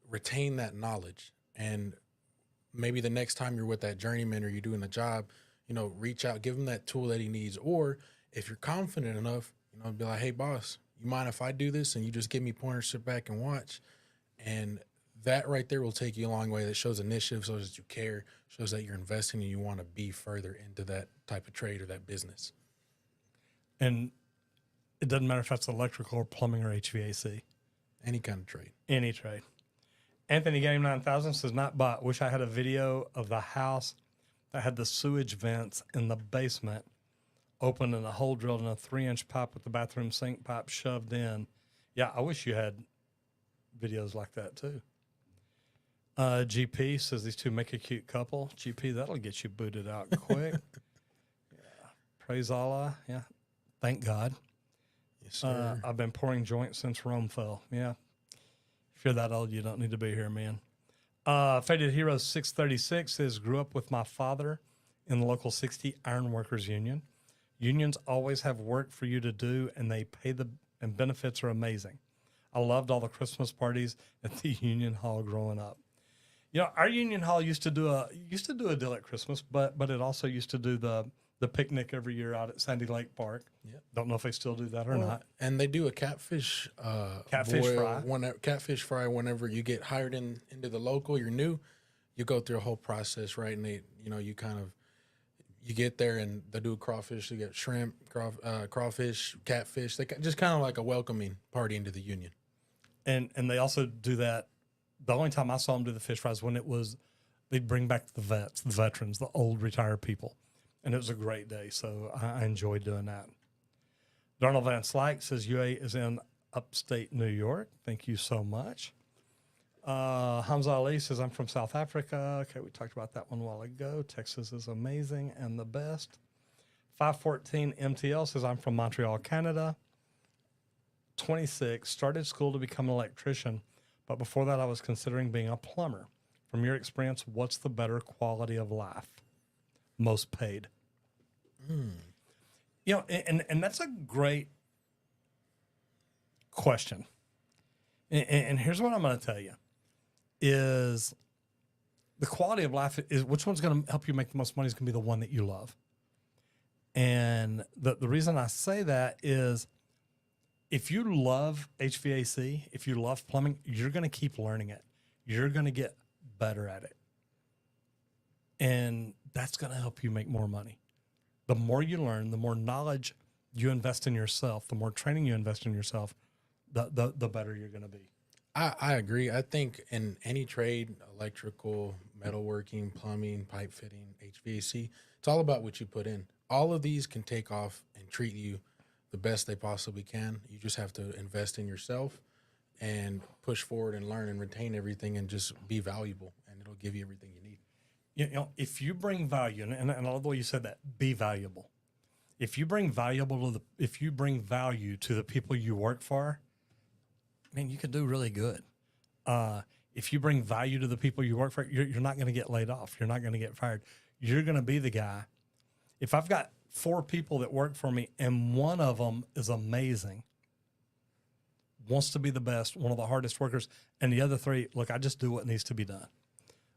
retain that knowledge, and maybe the next time you're with that journeyman or you're doing the job, reach out, give him that tool that he needs. Or if you're confident enough, be like, hey boss, you mind if I do this? And you just give me pointers, sit back and watch. And that right there will take you a long way. That shows initiative, shows that you care, shows that you're investing and you want to be further into that type of trade or that business. And it doesn't matter if that's electrical or plumbing or HVAC. Any kind of trade. Any trade. Anthony Game 9000 says, not bought. Wish I had a video of the house that had the sewage vents in the basement open and a hole drilled in a 3-inch pipe with the bathroom sink pipe shoved in. Yeah, I wish you had videos like that too. GP says these two make a cute couple. GP, that'll get you booted out quick. Yeah. Praise Allah. Yeah. Thank God. Yes, sir. I've been pouring joints since Rome fell. Yeah. If you're that old, you don't need to be here, man. Faded Hero 636 says, grew up with my father in the local 60 Ironworkers Union. Unions always have work for you to do, and they pay and benefits are amazing. I loved all the Christmas parties at the Union Hall growing up. Our Union Hall used to do a deal at Christmas, but it also used to do the picnic every year out at Sandy Lake Park. Yep. Don't know if they still do that or not. And they do a catfish fry. Catfish fry whenever you get hired into the local, you're new, you go through a whole process, right? And they, you get there and they do crawfish, you get shrimp, crawfish, catfish. They just kind of like a welcoming party into the union. And they also do that. The only time I saw them do the fish fries when they'd bring back the veterans, the old retired people. And it was a great day, so I enjoyed doing that. Darnell Van Slyke says UA is in upstate New York. Thank you so much. Hamza Ali says, I'm from South Africa. Okay, we talked about that one a while ago. Texas is amazing and the best. 514 MTL says, I'm from Montreal, Canada. 26, started school to become an electrician, but before that I was considering being a plumber. From your experience, what's the better quality of life? Most paid. And that's a great question. And here's what I'm going to tell you is the quality of life is which one's going to help you make the most money is going to be the one that you love. And the reason I say that is if you love HVAC, if you love plumbing, you're going to keep learning it. You're going to get better at it. And that's going to help you make more money. The more you learn, the more knowledge you invest in yourself, the more training you invest in yourself, the better you're going to be. I agree. I think in any trade, electrical, metalworking, plumbing, pipe fitting, HVAC, it's all about what you put in. All of these can take off and treat you the best they possibly can. You just have to invest in yourself and push forward and learn and retain everything and just be valuable, and it'll give you everything you need. If you bring value, and I love the way you said that, be valuable. If you bring value to the people you work for, man, you can do really good. If you bring value to the people you work for, you're not going to get laid off. You're not going to get fired. You're going to be the guy. If I've got 4 people that work for me and one of them is amazing, wants to be the best, one of the hardest workers, and the other 3, look, I just do what needs to be done.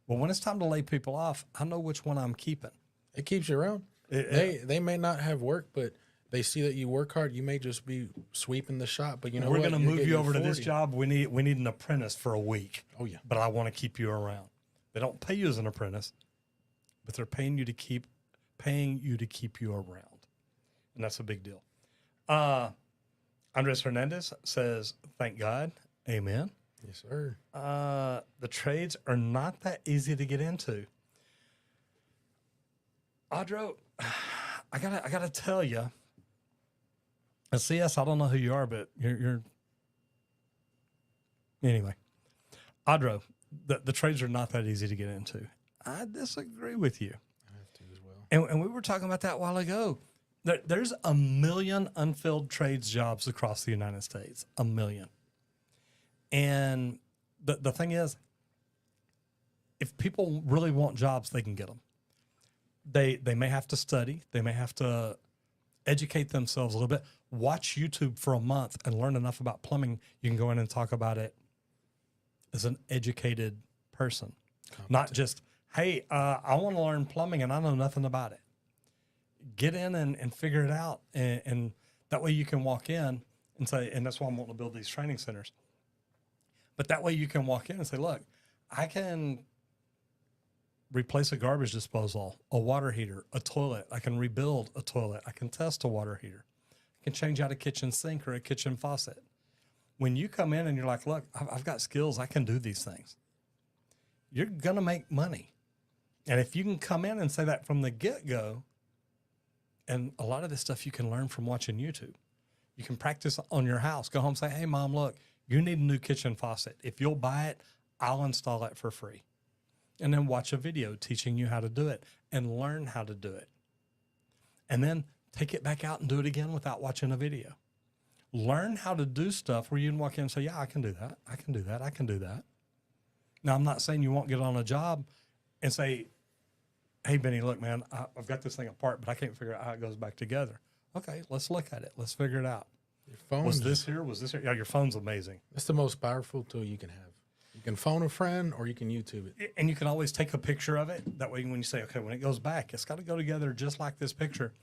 Well, when it's time to lay people off, I know which one I'm keeping. It keeps you around. They may not have work, but they see that you work hard. You may just be sweeping the shop, but we're going to move you over to this job. We need an apprentice for a week. Oh yeah, but I want to keep you around. They don't pay you as an apprentice, but they're paying you to keep you around, and that's a big deal. Andres Hernandez says, "Thank God, amen." Yes, sir. The trades are not that easy to get into. Audro, I gotta tell you. CS, I don't know who you are, but you're anyway. Audro, the trades are not that easy to get into. I disagree with you. I have to. And we were talking about that a while ago. There's a million unfilled trades jobs across the United States, a million. And the thing is, if people really want jobs, they can get them. They may have to study. They may have to educate themselves a little bit. Watch YouTube for a month and learn enough about plumbing. You can go in and talk about it as an educated person, not just, hey, I want to learn plumbing and I know nothing about it. Get in and figure it out. And that way you can walk in and say, and that's why I'm wanting to build these training centers. But that way you can walk in and say, look, I can replace a garbage disposal, a water heater, a toilet. I can rebuild a toilet. I can test a water heater. I can change out a kitchen sink or a kitchen faucet. When you come in and you're like, look, I've got skills. I can do these things. You're going to make money. And if you can come in and say that from the get-go, and a lot of this stuff you can learn from watching YouTube. You can practice on your house. Go home and say, hey, Mom, look, you need a new kitchen faucet. If you'll buy it, I'll install it for free. And then watch a video teaching you how to do it and learn how to do it. And then take it back out and do it again without watching a video. Learn how to do stuff where you can walk in and say, yeah, I can do that. I can do that. I can do that. Now, I'm not saying you won't get on a job and say, hey, Benny, look, man, I've got this thing apart, but I can't figure out how it goes back together. Okay, let's look at it. Let's figure it out. Your phone Was this here? Was this here? Yeah, your phone's amazing. That's the most powerful tool you can have. You can phone a friend or you can YouTube it. And you can always take a picture of it. That way, when you say, okay, when it goes back, it's got to go together just like this picture.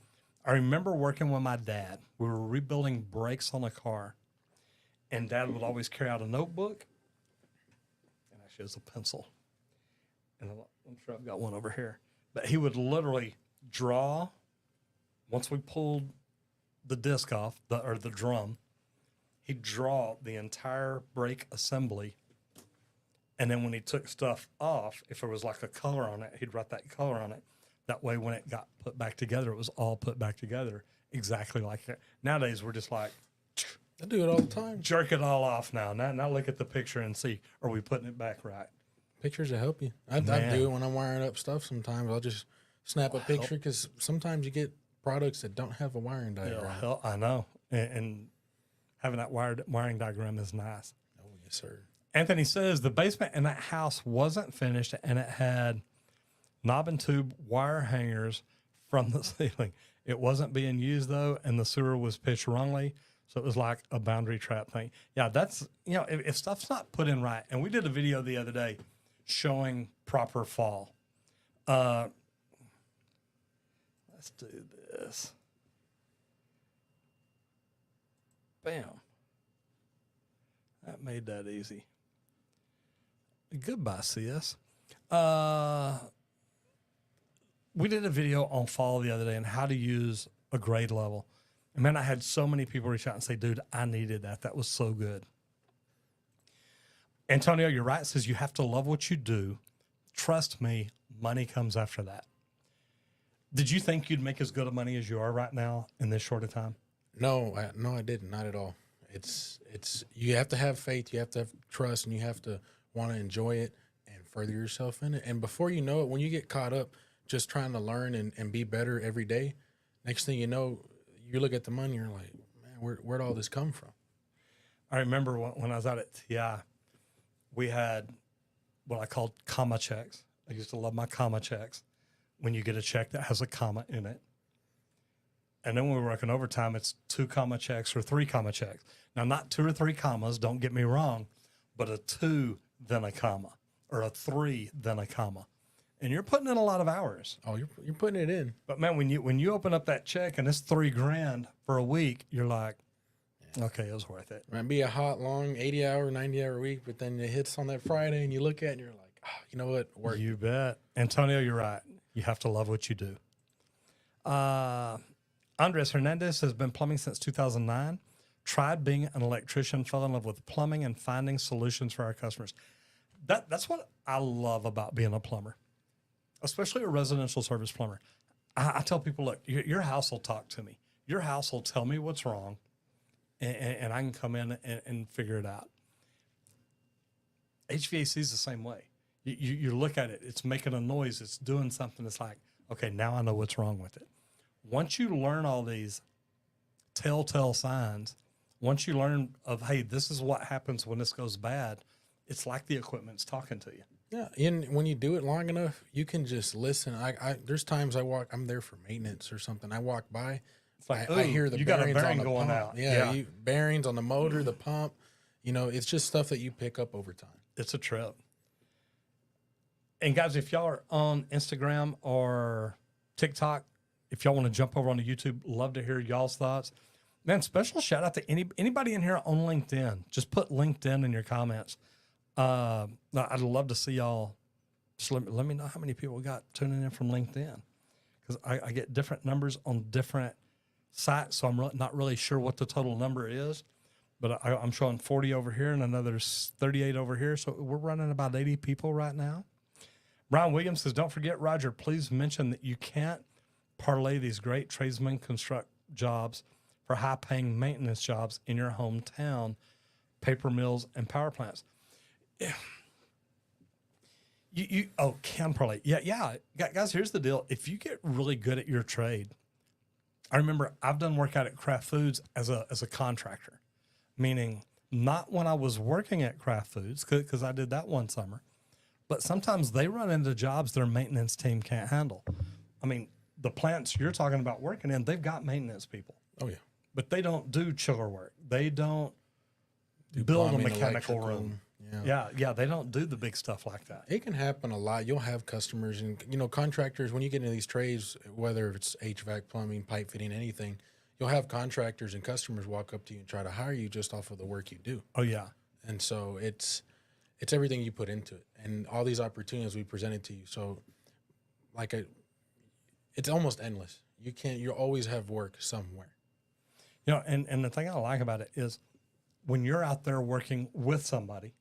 I remember working with my dad. We were rebuilding brakes on a car. And Dad would always carry out a notebook. And actually, it's a pencil. And I'm sure I've got one over here. But he would literally draw, once we pulled the disc off, or the drum, he'd draw the entire brake assembly. And then when he took stuff off, if there was like a color on it, he'd write that color on it. That way, when it got put back together, it was all put back together exactly like it. Nowadays, we're just like, I do it all the time. jerk it all off now. Now look at the picture and see, are we putting it back right? Pictures will help you. I do it when I'm wiring up stuff sometimes. I'll just snap a picture because sometimes you get products that don't have a wiring diagram. Hell, I know. And having that wiring diagram is nice. Oh, yes, sir. Anthony says the basement in that house wasn't finished and it had knob and tube wire hangers from the ceiling. It wasn't being used though, and the sewer was pitched wrongly. So it was like a boundary trap thing. Yeah, that's, if stuff's not put in right, and we did a video the other day showing proper fall. Let's do this. Bam. That made that easy. Goodbye, CS. We did a video on fall the other day and how to use a grade level. And man, I had so many people reach out and say, dude, I needed that. That was so good. Antonio, you're right. It says you have to love what you do. Trust me, money comes after that. Did you think you'd make as good of money as you are right now in this short of time? No, I didn't. Not at all. It's you have to have faith. You have to have trust, and you have to want to enjoy it and further yourself in it. And before you know it, when you get caught up just trying to learn and be better every day, next thing you know, you look at the money, you're like, man, where'd all this come from? I remember when I was out at TI, we had what I called comma checks. I used to love my comma checks. When you get a check that has a comma in it. And then when we were working overtime, it's 2 comma checks or 3 comma checks. Now, not 2 or 3 commas, don't get me wrong, but a 2, then a comma, or a 3, then a comma. And you're putting in a lot of hours. Oh, you're putting it in. But man, when you open up that check and it's $3,000 for a week, you're like, okay, it was worth it. It might be a hot, long 80-hour, 90-hour week, but then it hits on that Friday and you look at it and you're like, oh, you know what? Work. You bet. Antonio, you're right. You have to love what you do. Andres Hernandez has been plumbing since 2009. Tried being an electrician, fell in love with plumbing and finding solutions for our customers. That's what I love about being a plumber, especially a residential service plumber. I tell people, look, your house will talk to me. Your house will tell me what's wrong, and I can come in and figure it out. HVAC is the same way. You look at it, it's making a noise, it's doing something. It's like, Okay, now I know what's wrong with it. Once you learn all these telltale signs, once you learn of, hey, this is what happens when this goes bad, it's like the equipment's talking to you. Yeah, and when you do it long enough, you can just listen. There's times I'm there for maintenance or something. I walk by, It's like, I hear the you got a bearings bearing on the going pump. out. Yeah, bearings on the motor, the pump. It's just stuff that you pick up over time. It's a trip. And guys, if y'all are on Instagram or TikTok, if y'all want to jump over on the YouTube, love to hear y'all's thoughts. Man, special shout out to anybody in here on LinkedIn. Just put LinkedIn in your comments. I'd love to see y'all. Just let me know how many people got tuning in from LinkedIn, because I get different numbers on different sites, so I'm not really sure what the total number is. But I'm showing 40 over here and another 38 over here. So we're running about 80 people right now. Brian Williams says, don't forget, Roger, please mention that you can't parlay these great tradesmen construct jobs for high-paying maintenance jobs in your hometown, paper mills and power plants. Yeah. Can parlay. Yeah. Guys, here's the deal. If you get really good at your trade, I remember I've done work out at Kraft Foods as a contractor, meaning not when I was working at Kraft Foods, because I did that one summer, but sometimes they run into jobs their maintenance team can't handle. I mean, the plants you're talking about working in, they've got maintenance people. Oh, yeah. But they don't do chiller work. They don't build a plumbing, mechanical electrical, room. Yeah, they don't do the big stuff like that. It can happen a lot. You'll have customers and, contractors, when you get into these trades, whether it's HVAC, plumbing, pipe fitting, anything, you'll have contractors and customers walk up to you and try to hire you just off of the work you do. Oh, yeah. And so it's everything you put into it and all these opportunities we presented to you. So it's almost endless. You'll always have work somewhere. And the thing I like about it is when you're out there working with somebody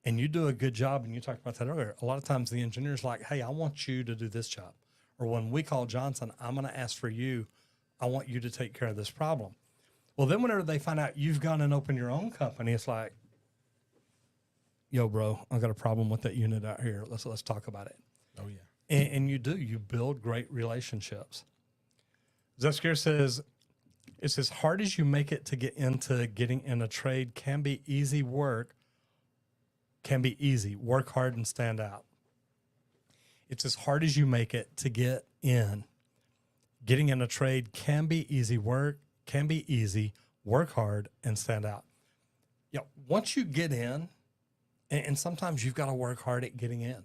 and you do a good job, and you talked about that earlier, a lot of times the engineer's like, hey, I want you to do this job. Or when we call Johnson, I'm going to ask for you. I want you to take care of this problem. Well, then whenever they find out you've gone and opened your own company, it's like, yo, bro, I got a problem with that unit out here. Let's talk about it. Oh, yeah. And you build great relationships. Zeskier says, it's as hard as you make it to get into getting in a trade can be easy. Work hard and stand out. It's as hard as you make it to get in. Getting in a trade can be easy. Work hard and stand out. Once you get in, and sometimes you've got to work hard at getting in.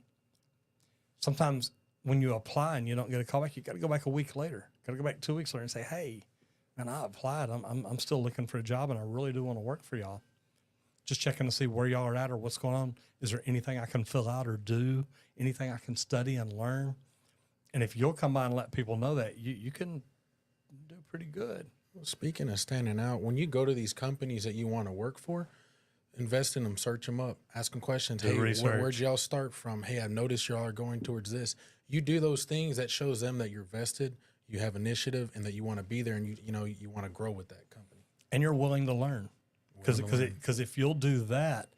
Sometimes when you apply and you don't get a call back, you got to go back a week later. Got to go back 2 weeks later and say, hey, man, I applied. I'm still looking for a job, and I really do want to work for y'all. Just checking to see where y'all are at or what's going on. Is there anything I can fill out or do? Anything I can study and learn? And if you'll come by and let people know that, you can do pretty good. Well, speaking of standing out, when you go to these companies that you want to work for, invest in them, search them up, ask them questions. Hey, where'd y'all start from? Hey, I noticed y'all are going towards this. You do those things, that shows them that you're vested, you have initiative, and that you want to be there, and you want to grow with that company. And you're willing to learn. Because if you'll do that,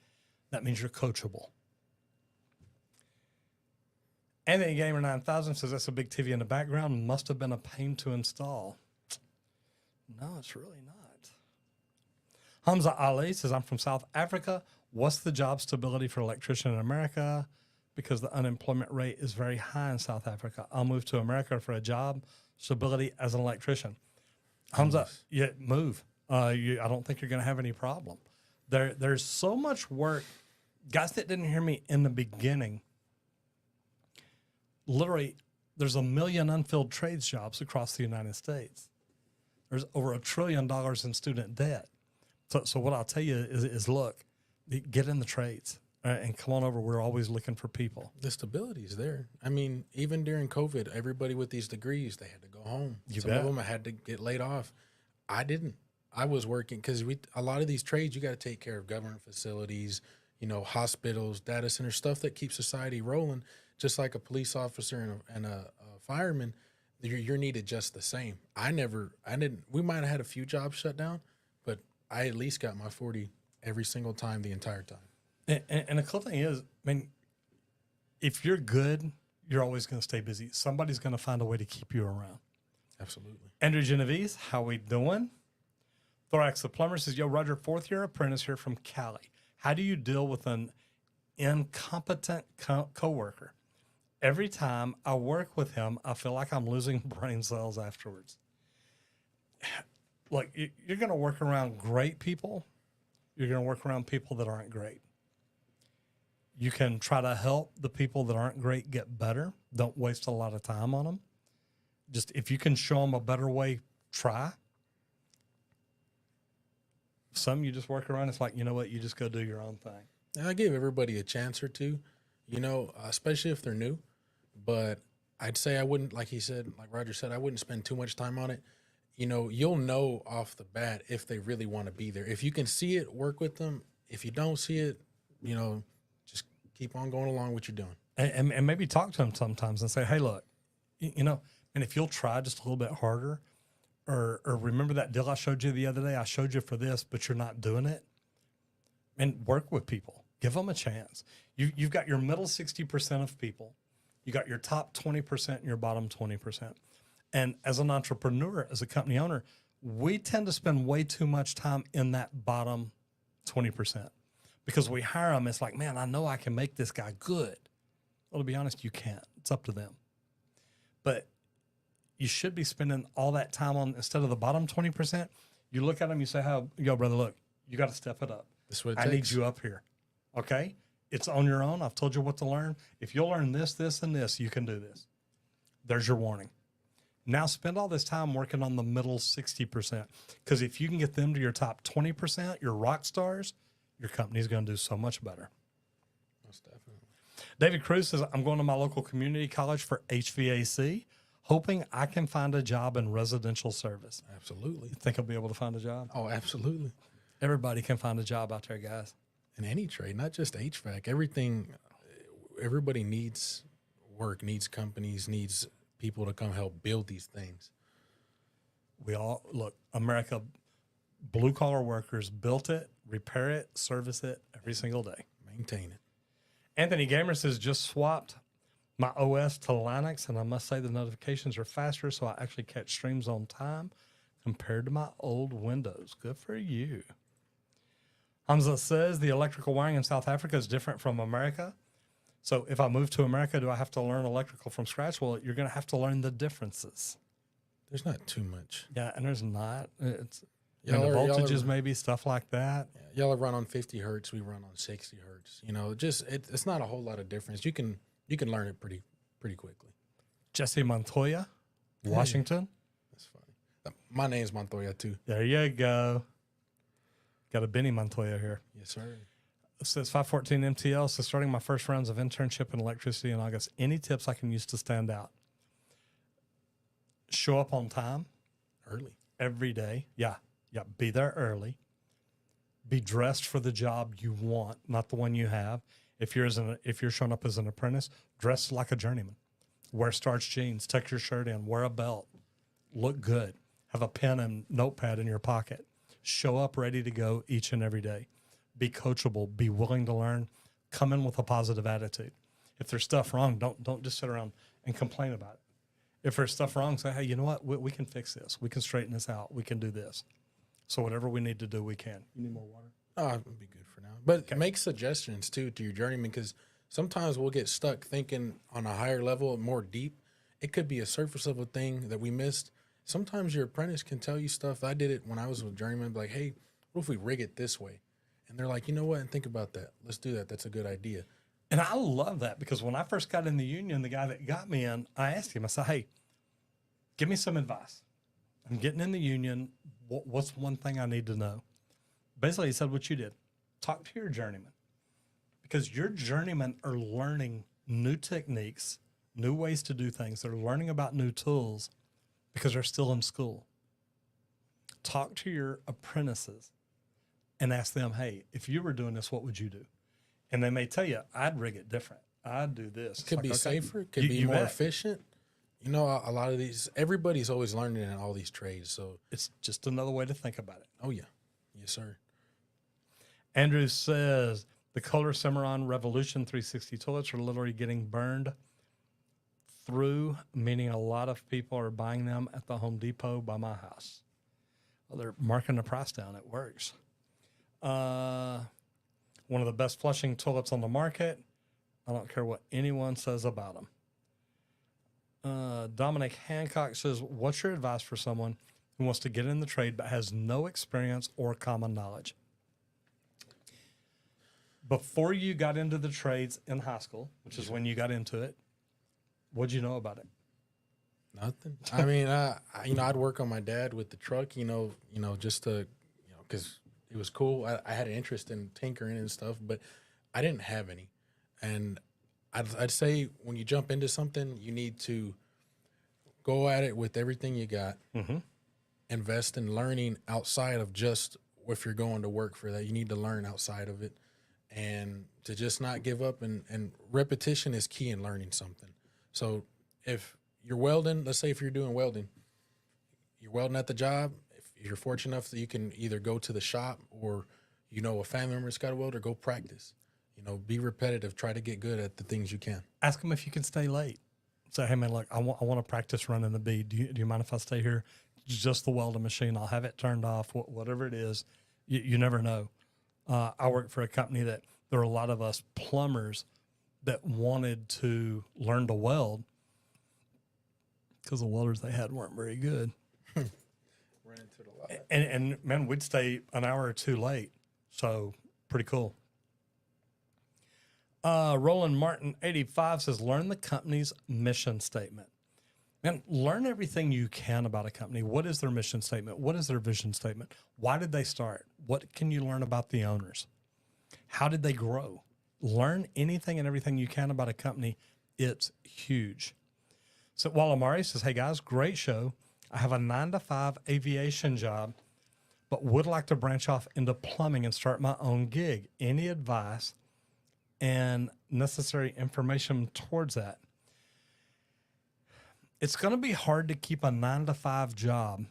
that means you're coachable. Anthony Gamer 9000 says that's a big TV in the background. Must have been a pain to install. No, it's really not. Hamza Ali says, I'm from South Africa. What's the job stability for an electrician in America? Because the unemployment rate is very high in South Africa. I'll move to America for a job stability as an electrician. Hamza, move. I don't think you're going to have any problem. There's so much work. Guys that didn't hear me in the beginning, literally, there's 1 million unfilled trades jobs across the United States. There's over $1 trillion in student debt. So what I'll tell you is look, get in the trades and come on over. We're always looking for people. The stability is there. I mean, even during COVID, everybody with these degrees, they had to go home. Some of them had to get laid off. I didn't. I was working because a lot of these trades, you got to take care of government facilities, hospitals, data centers, stuff that keeps society rolling. Just like a police officer and a fireman, you're needed just the same. We might have had a few jobs shut down, but I at least got my 40 every single time, the entire time. And the cool thing is, I mean, if you're good, you're always going to stay busy. Somebody's going to find a way to keep you around. Absolutely. Andrew Genovese, how we doing? Thorax the Plumber says, yo, Roger, fourth year apprentice here from Cali. How do you deal with an incompetent coworker? Every time I work with him, I feel like I'm losing brain cells afterwards. Look, you're going to work around great people. You're going to work around people that aren't great. You can try to help the people that aren't great get better. Don't waste a lot of time on them. Just if you can show them a better way, try. Some you just work around. It's like, you know what? You just go do your own thing. I give everybody a chance or two, especially if they're new. But I'd say I wouldn't, like he said, like Roger said, I wouldn't spend too much time on it. You'll know off the bat if they really want to be there. If you can see it, work with them. If you don't see it, just keep on going along with what you're doing. And maybe talk to them sometimes and say, hey, look, and if you'll try just a little bit harder, or remember that deal I showed you the other day? I showed you for this, but you're not doing it. And work with people. Give them a chance. You've got your middle 60% of people. You got your top 20% and your bottom 20%. And as an entrepreneur, as a company owner, we tend to spend way too much time in that bottom 20% because we hire them. It's like, man, I know I can make this guy good. Well, to be honest, you can't. It's up to them. But you should be spending all that time on, instead of the bottom 20%, you look at them, you say, yo, brother, look, you got to step it up. That's what it I takes. need you up here. Okay? It's on your own. I've told you what to learn. If you'll learn this, this, and this, you can do this. There's your warning. Now spend all this time working on the middle 60%. Because if you can get them to your top 20%, your rock stars, your company's going to do so much better. Most definitely. David Cruz says, I'm going to my local community college for HVAC, hoping I can find a job in residential service. Absolutely. You think I'll be able to find a job? Oh, absolutely. Everybody can find a job out there, guys. In any trade, not just HVAC. Everybody needs work, needs companies, needs people to come help build these things. We all, look, America, blue-collar workers built it, repair it, service it every single day. Maintain it. Anthony Gamer says, just swapped my OS to Linux, and I must say the notifications are faster, so I actually catch streams on time compared to my old Windows. Good for you. Hamza says, the electrical wiring in South Africa is different from America. So if I move to America, do I have to learn electrical from scratch? Well, you're going to have to learn the differences. There's not too much. Yeah, and there's not. It's the Y'all are- voltages, maybe, stuff like that. Yeah, y'all run on 50 hertz. We run on 60 hertz. It's not a whole lot of difference. You can learn it pretty quickly. Jesse Montoya, Washington. That's funny. My name's Montoya too. There you go. Got a Benny Montoya here. Yes, sir. It says 514 MTL. So starting my first rounds of internship in electricity in August. Any tips I can use to stand out? Show up on time. Early. Every day. Yeah. Be there early. Be dressed for the job you want, not the one you have. If you're showing up as an apprentice, dress like a journeyman. Wear starched jeans. Tuck your shirt in. Wear a belt. Look good. Have a pen and notepad in your pocket. Show up ready to go each and every day. Be coachable. Be willing to learn. Come in with a positive attitude. If there's stuff wrong, don't just sit around and complain about it. If there's stuff wrong, say, hey, you know what? We can fix this. We can straighten this out. We can do this. So whatever we need to do, we can. You need more water? Oh, it'll be good for now. But make suggestions too to your journeyman, because sometimes we'll get stuck thinking on a higher level, more deep. It could be a surface level thing that we missed. Sometimes your apprentice can tell you stuff. I did it when I was with journeyman. Like, hey, what if we rig it this way? And they're like, you know what? And think about that. Let's do that. That's a good idea. And I love that, because when I first got in the union, the guy that got me in, I asked him, I said, hey, give me some advice. I'm getting in the union. What's one thing I need to know? Basically, he said what you did. Talk to your journeyman, because your journeymen are learning new techniques, new ways to do things. They're learning about new tools because they're still in school. Talk to your apprentices and ask them, hey, if you were doing this, what would you do? And they may tell you, I'd rig it different. I'd do this. Could be safer. Could be more efficient. A lot of these, everybody's always learning in all these trades. So it's just another way to think about it. Oh, yeah. Yes, sir. Andrew says the Kohler Cimarron Revolution 360 toilets are literally getting burned through, meaning a lot of people are buying them at the Home Depot by my house. Well, they're marking the price down. It works. One of the best flushing toilets on the market. I don't care what anyone says about them. Dominic Hancock says, what's your advice for someone who wants to get in the trade but has no experience or common knowledge? Before you got into the trades in high school, which is when you got into it, what'd you know about it? Nothing. I mean, I'd work on my dad with the truck, just to, because it was cool. I had an interest in tinkering and stuff, but I didn't have any. And I'd say when you jump into something, you need to go at it with everything you got. Mm-hmm. Invest in learning outside of just if you're going to work for that. You need to learn outside of it, and to just not give up. And repetition is key in learning something. So if you're welding, let's say if you're doing welding, you're welding at the job. If you're fortunate enough that you can either go to the shop or a family member's got a welder, go practice. Be repetitive. Try to get good at the things you can. Ask them if you can stay late. Say, hey, man, look, I want to practice running the bead. Do you mind if I stay here? Just the welding machine. I'll have it turned off, whatever it is. You never know. I work for a company that there were a lot of us plumbers that wanted to learn to weld because the welders they had weren't very good. Ran into it a lot. And man, we'd stay an hour or two late. So pretty cool. Roland Martin 85 says, learn the company's mission statement. Man, learn everything you can about a company. What is their mission statement? What is their vision statement? Why did they start? What can you learn about the owners? How did they grow? Learn anything and everything you can about a company. It's huge. So while Amari says, hey guys, great show. I have a 9-to-5 aviation job, but would like to branch off into plumbing and start my own gig. Any advice and necessary information towards that? It's going to be hard to keep a 9-to-5 job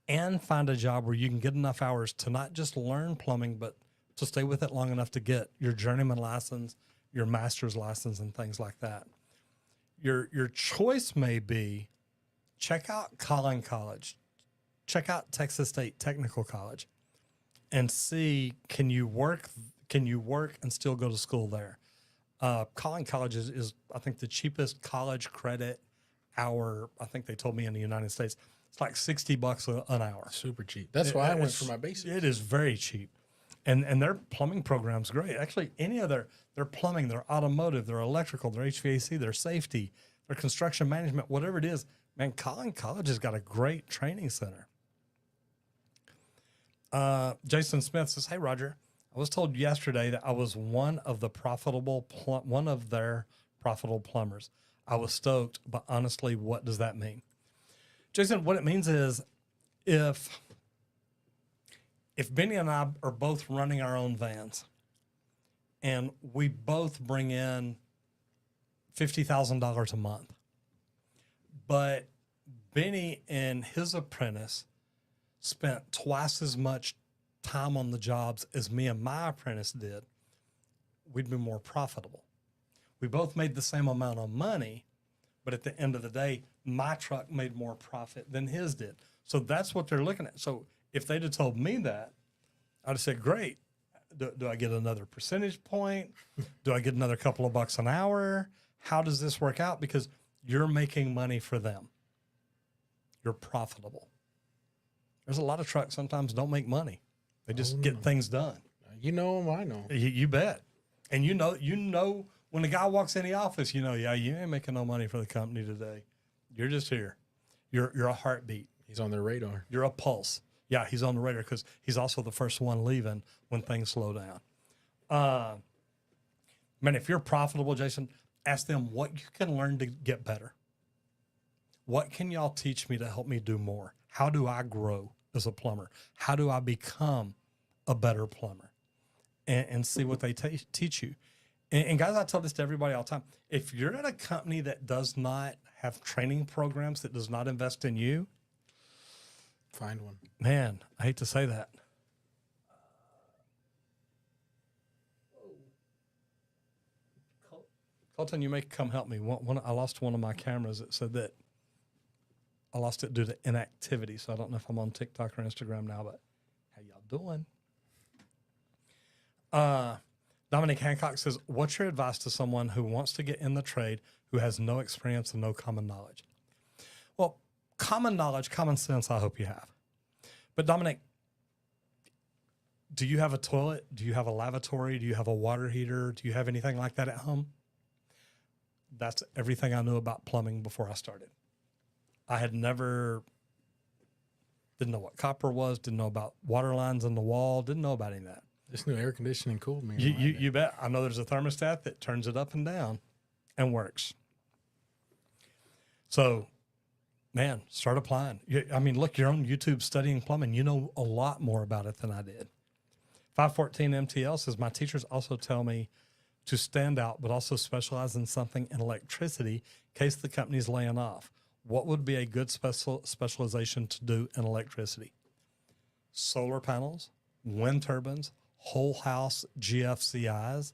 and find a job where you can get enough hours to not just learn plumbing, but to stay with it long enough to get your journeyman license, your master's license, and things like that. Your choice may be check out Collin College, check out Texas State Technical College, and see, can you work and still go to school there? Collin College is, I think, the cheapest college credit hour. I think they told me in the United States, it's like $60 an hour. Super cheap. That's why I went for my basics. It is very cheap. And their plumbing program's great. Actually, any of their plumbing, their automotive, their electrical, their HVAC, their safety, their construction management, whatever it is, man, Collin College has got a great training center. Jason Smith says, hey, Roger, I was told yesterday that I was one of their profitable plumbers. I was stoked, but honestly, what does that mean? Jason, what it means is if Benny and I are both running our own vans and we both bring in $50,000 a month, but Benny and his apprentice spent twice as much time on the jobs as me and my apprentice did, we'd be more profitable. We both made the same amount of money, but at the end of the day, my truck made more profit than his did. So that's what they're looking at. So if they'd have told me that, I'd have said, great. Do I get another percentage point? Do I get another couple of bucks an hour? How does this work out? Because you're making money for them. You're profitable. There's a lot of trucks sometimes don't make money. They just get things done. You know them, I know. You bet. And you know when the guy walks in the office, you ain't making no money for the company today. You're just here. You're a heartbeat. He's on their radar. You're a pulse. Yeah, he's on the radar because he's also the first one leaving when things slow down. Man, if you're profitable, Jason, ask them what you can learn to get better. What can y'all teach me to help me do more? How do I grow as a plumber? How do I become a better plumber? And see what they teach you. And guys, I tell this to everybody all the time. If you're at a company that does not have training programs, that does not invest in you, find one. Man, I hate to say that. Colton, you may come help me. I lost one of my cameras. It said that I lost it due to inactivity. So I don't know if I'm on TikTok or Instagram now, but how y'all doing? Dominic Hancock says, what's your advice to someone who wants to get in the trade who has no experience and no common knowledge? Well, common knowledge, common sense, I hope you have. But Dominic, do you have a toilet? Do you have a lavatory? Do you have a water heater? Do you have anything like that at home? That's everything I knew about plumbing before I started. I had didn't know what copper was, didn't know about water lines in the wall, didn't know about any of that. This new air conditioning cooled me. You bet. I know there's a thermostat that turns it up and down and works. So, man, start applying. Look, you're on YouTube studying plumbing. You know a lot more about it than I did. 514 MTL says, my teachers also tell me to stand out, but also specialize in something in electricity in case the company's laying off. What would be a good specialization to do in electricity? Solar panels, wind turbines, whole house GFCIs,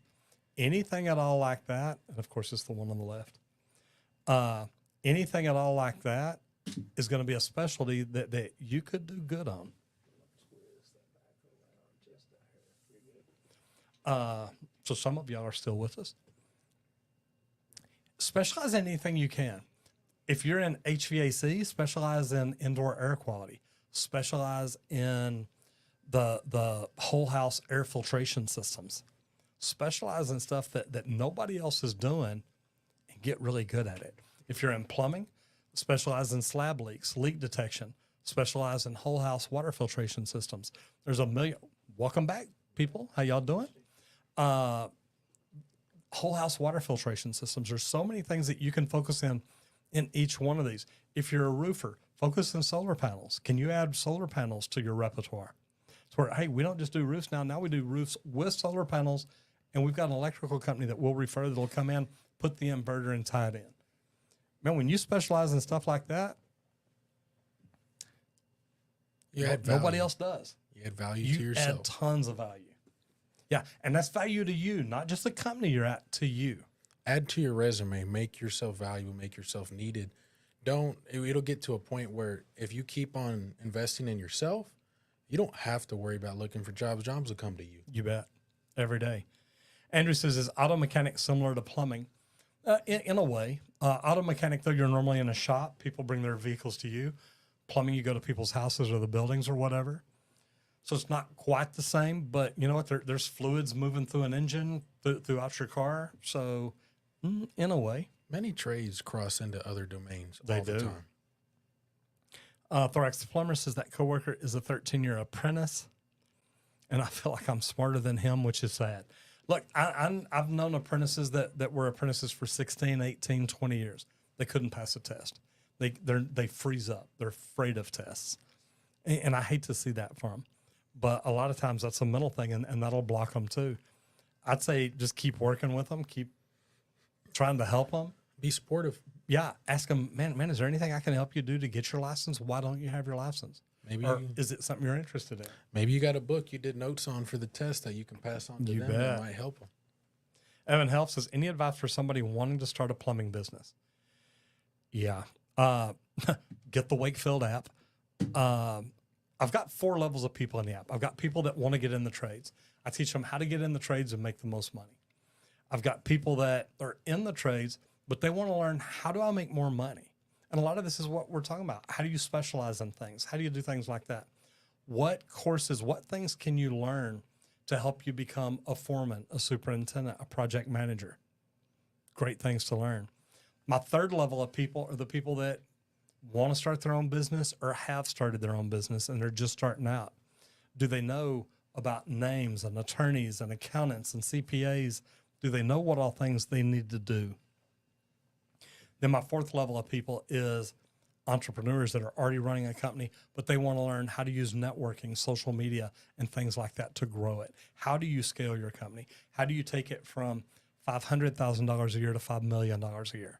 anything at all like that. And of course, it's the one on the left. Anything at all like that is going to be a specialty that you could do good on. So some of y'all are still with us. Specialize in anything you can. If you're in HVAC, specialize in indoor air quality. Specialize in the whole house air filtration systems. Specialize in stuff that nobody else is doing and get really good at it. If you're in plumbing, specialize in slab leaks, leak detection. Specialize in whole house water filtration systems. There's a million. Welcome back, people. How y'all doing? Whole house water filtration systems. There's so many things that you can focus in each one of these. If you're a roofer, focus on solar panels. Can you add solar panels to your repertoire? So where, hey, we don't just do roofs now. Now we do roofs with solar panels, and we've got an electrical company that we'll refer that'll come in, put the inverter, and tie it in. Man, when you specialize in stuff like that, nobody else does. You add value to yourself. You add tons of value. Yeah, and that's value to you, not just the company you're at, to you. Add to your resume. Make yourself valuable. Make yourself needed. It'll get to a point where if you keep on investing in yourself, you don't have to worry about looking for jobs. Jobs will come to you. You bet. Every day. Andrew says, is auto mechanic similar to plumbing? In a way. Auto mechanic, though, you're normally in a shop. People bring their vehicles to you. Plumbing, you go to people's houses or the buildings or whatever. So it's not quite the same, but you know what? There's fluids moving through an engine throughout your car. So in a way. Many trades cross into other domains They all the do. time. Thorax the Plumber says that coworker is a 13-year apprentice, and I feel like I'm smarter than him, which is sad. Look, I've known apprentices that were apprentices for 16, 18, 20 years. They couldn't pass a test. They freeze up. They're afraid of tests. And I hate to see that for them. But a lot of times that's a mental thing, and that'll block them too. I'd say just keep working with them, keep trying to help them. Be supportive. Yeah, ask them, man, is there anything I can help you do to get your license? Why don't you have your license? Maybe or is it something you're interested in? Maybe you got a book you did notes on for the test that you can pass on to You them. bet. That might help them. Evan Help says, any advice for somebody wanting to start a plumbing business? Yeah. Get the Wakefield app. I've got 4 levels of people in the app. I've got people that want to get in the trades. I teach them how to get in the trades and make the most money. I've got people that are in the trades, but they want to learn, how do I make more money? And a lot of this is what we're talking about. How do you specialize in things? How do you do things like that? What courses, what things can you learn to help you become a foreman, a superintendent, a project manager? Great things to learn. My 3rd level of people are the people that want to start their own business or have started their own business and they're just starting out. Do they know about names and attorneys and accountants and CPAs? Do they know what all things they need to do? Then my 4th level of people is entrepreneurs that are already running a company, but they want to learn how to use networking, social media, and things like that to grow it. How do you scale your company? How do you take it from $500,000 a year to $5 million a year?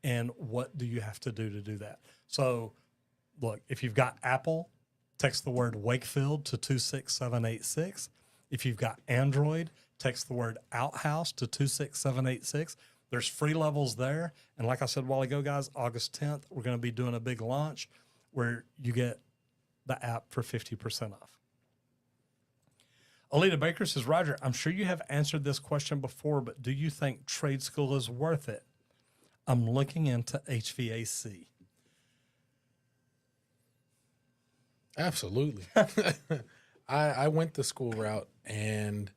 And what do you have to do that? So, look, if you've got Apple, text the word Wakefield to 26786. If you've got Android, text the word Outhouse to 26786. There's free levels there. And like I said a while ago, guys, August 10th, we're going to be doing a big launch where you get the app for 50% off. Alita Baker says, Roger, I'm sure you have answered this question before, but do you think trade school is worth it? I'm looking into HVAC. Absolutely. I went the school route, and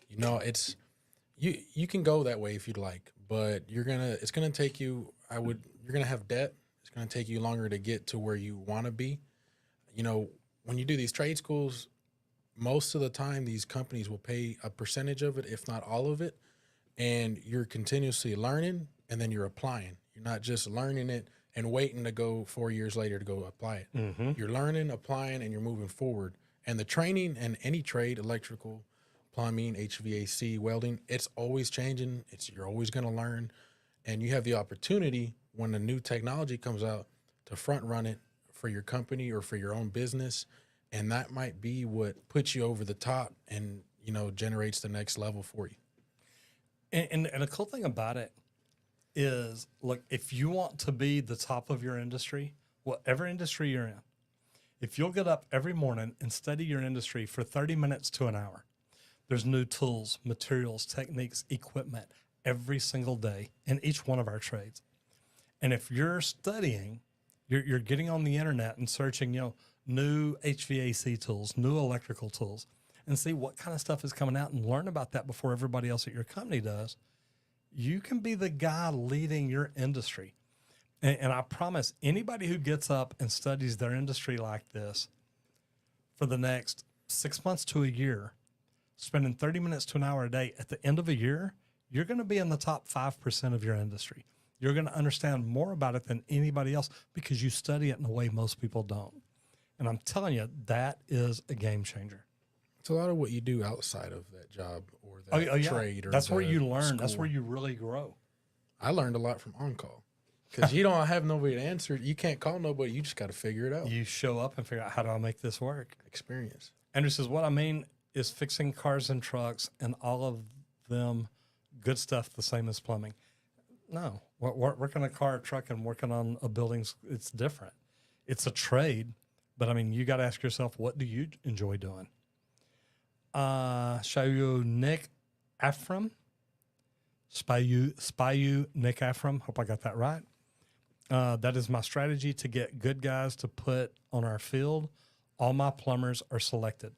it's you can go that way if you'd like, but it's gonna take you. You're gonna have debt. It's gonna take you longer to get to where you want to be. When you do these trade schools, most of the time these companies will pay a percentage of it, if not all of it, and you're continuously learning, and then you're applying. You're not just learning it and waiting to go 4 years later to go apply it. Mm-hmm. You're learning, applying, and you're moving forward. And the training in any trade, electrical, plumbing, HVAC, welding, it's always changing. You're always going to learn. And you have the opportunity when a new technology comes out to front run it for your company or for your own business. And that might be what puts you over the top and, generates the next level for you. And a cool thing about it is, look, if you want to be the top of your industry, whatever industry you're in, if you'll get up every morning and study your industry for 30 minutes to an hour, there's new tools, materials, techniques, equipment every single day in each one of our trades. And if you're studying, you're getting on the internet and searching, new HVAC tools, new electrical tools, and see what kind of stuff is coming out and learn about that before everybody else at your company does. You can be the guy leading your industry. And I promise anybody who gets up and studies their industry like this for the next 6 months to a year, spending 30 minutes to an hour a day, at the end of a year, you're going to be in the top 5% of your industry. You're going to understand more about it than anybody else because you study it in a way most people don't. And I'm telling you, that is a game changer. It's a lot of what you do outside of that job or that trade. Or that's where you learn. School. That's where you really grow. I learned a lot from on-call because you don't have nobody to answer. You can't call nobody. You just got to figure it out. You show up and figure out, how do I make this work? Experience. Andrew says, what I mean is fixing cars and trucks and all of them good stuff the same as plumbing. No, working a car, truck, and working on a building, it's different. It's a trade, but I mean, you got to ask yourself, what do you enjoy doing? Spayu Nick Ephraim. Spayu Nick Ephraim. Hope I got that right. That is my strategy to get good guys to put on our field. All my plumbers are selected.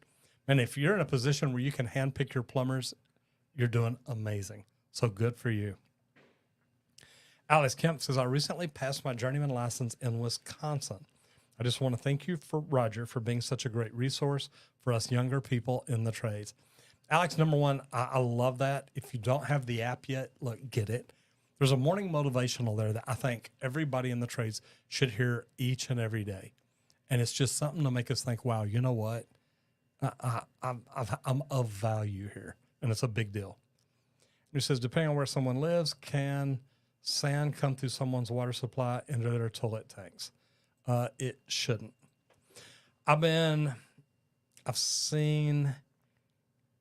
And if you're in a position where you can handpick your plumbers, you're doing amazing. So good for you. Alex Kemp says, I recently passed my journeyman license in Wisconsin. I just want to thank you, Roger, for being such a great resource for us younger people in the trades. Alex, number one, I love that. If you don't have the app yet, look, get it. There's a morning motivational there that I think everybody in the trades should hear each and every day. And it's just something to make us think, wow, you know what? I'm of value here. And it's a big deal. And he says, depending on where someone lives, can sand come through someone's water supply into their toilet tanks? It shouldn't. I've seen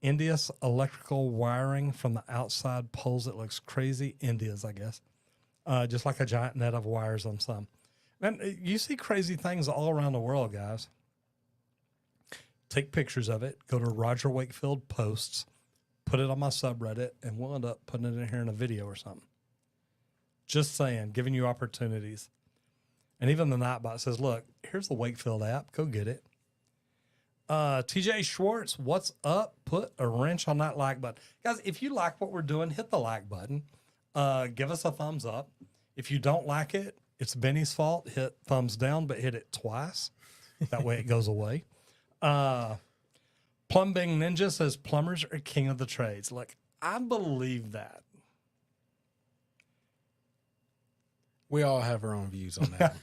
India's electrical wiring from the outside poles. It looks crazy. India's, I guess. Just like a giant net of wires on some. Man, you see crazy things all around the world, guys. Take pictures of it. Go to Roger Wakefield Posts. Put it on my subreddit, and we'll end up putting it in here in a video or something. Just saying, giving you opportunities. And even the Nightbot says, look, here's the Wakefield app. Go get it. TJ Schwartz, what's up? Put a wrench on that like button. Guys, if you like what we're doing, hit the like button. Give us a thumbs up. If you don't like it, it's Benny's fault. Hit thumbs down, but hit it twice. That way it goes away. Plumbing Ninja says, plumbers are king of the trades. Look, I believe that. We all have our own views on that.